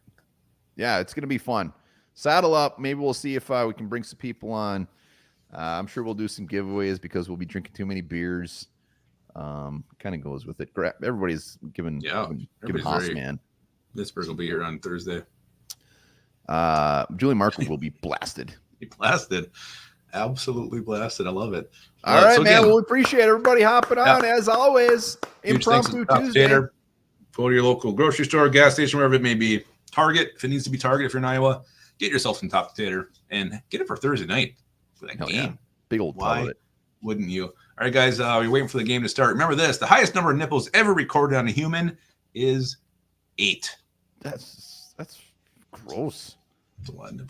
Yeah, it's gonna be fun. Saddle up. Maybe we'll see if we can bring some people on. I'm sure we'll do some giveaways because we'll be drinking too many beers. Kind of goes with it. Everybody's giving Haas, man. Pittsburgh will be here on Thursday. Julian Markle will be blasted. He blasted. Absolutely blasted. I love it. All right, so man. again, Well, we appreciate everybody hopping on as always. huge thanks to Impromptu Top Tuesday. Potato. Go to your local grocery store, gas station, wherever it may be. Target, if it needs to be Target, if you're in Iowa, get yourself some Top Potato and get it for Thursday night for that Hell game. yeah. Big old tub Why of it. wouldn't you? All right, guys, we're waiting for the game to start. Remember this: the highest number of nipples ever recorded on a human is 8. That's gross. That's a lot of nipples.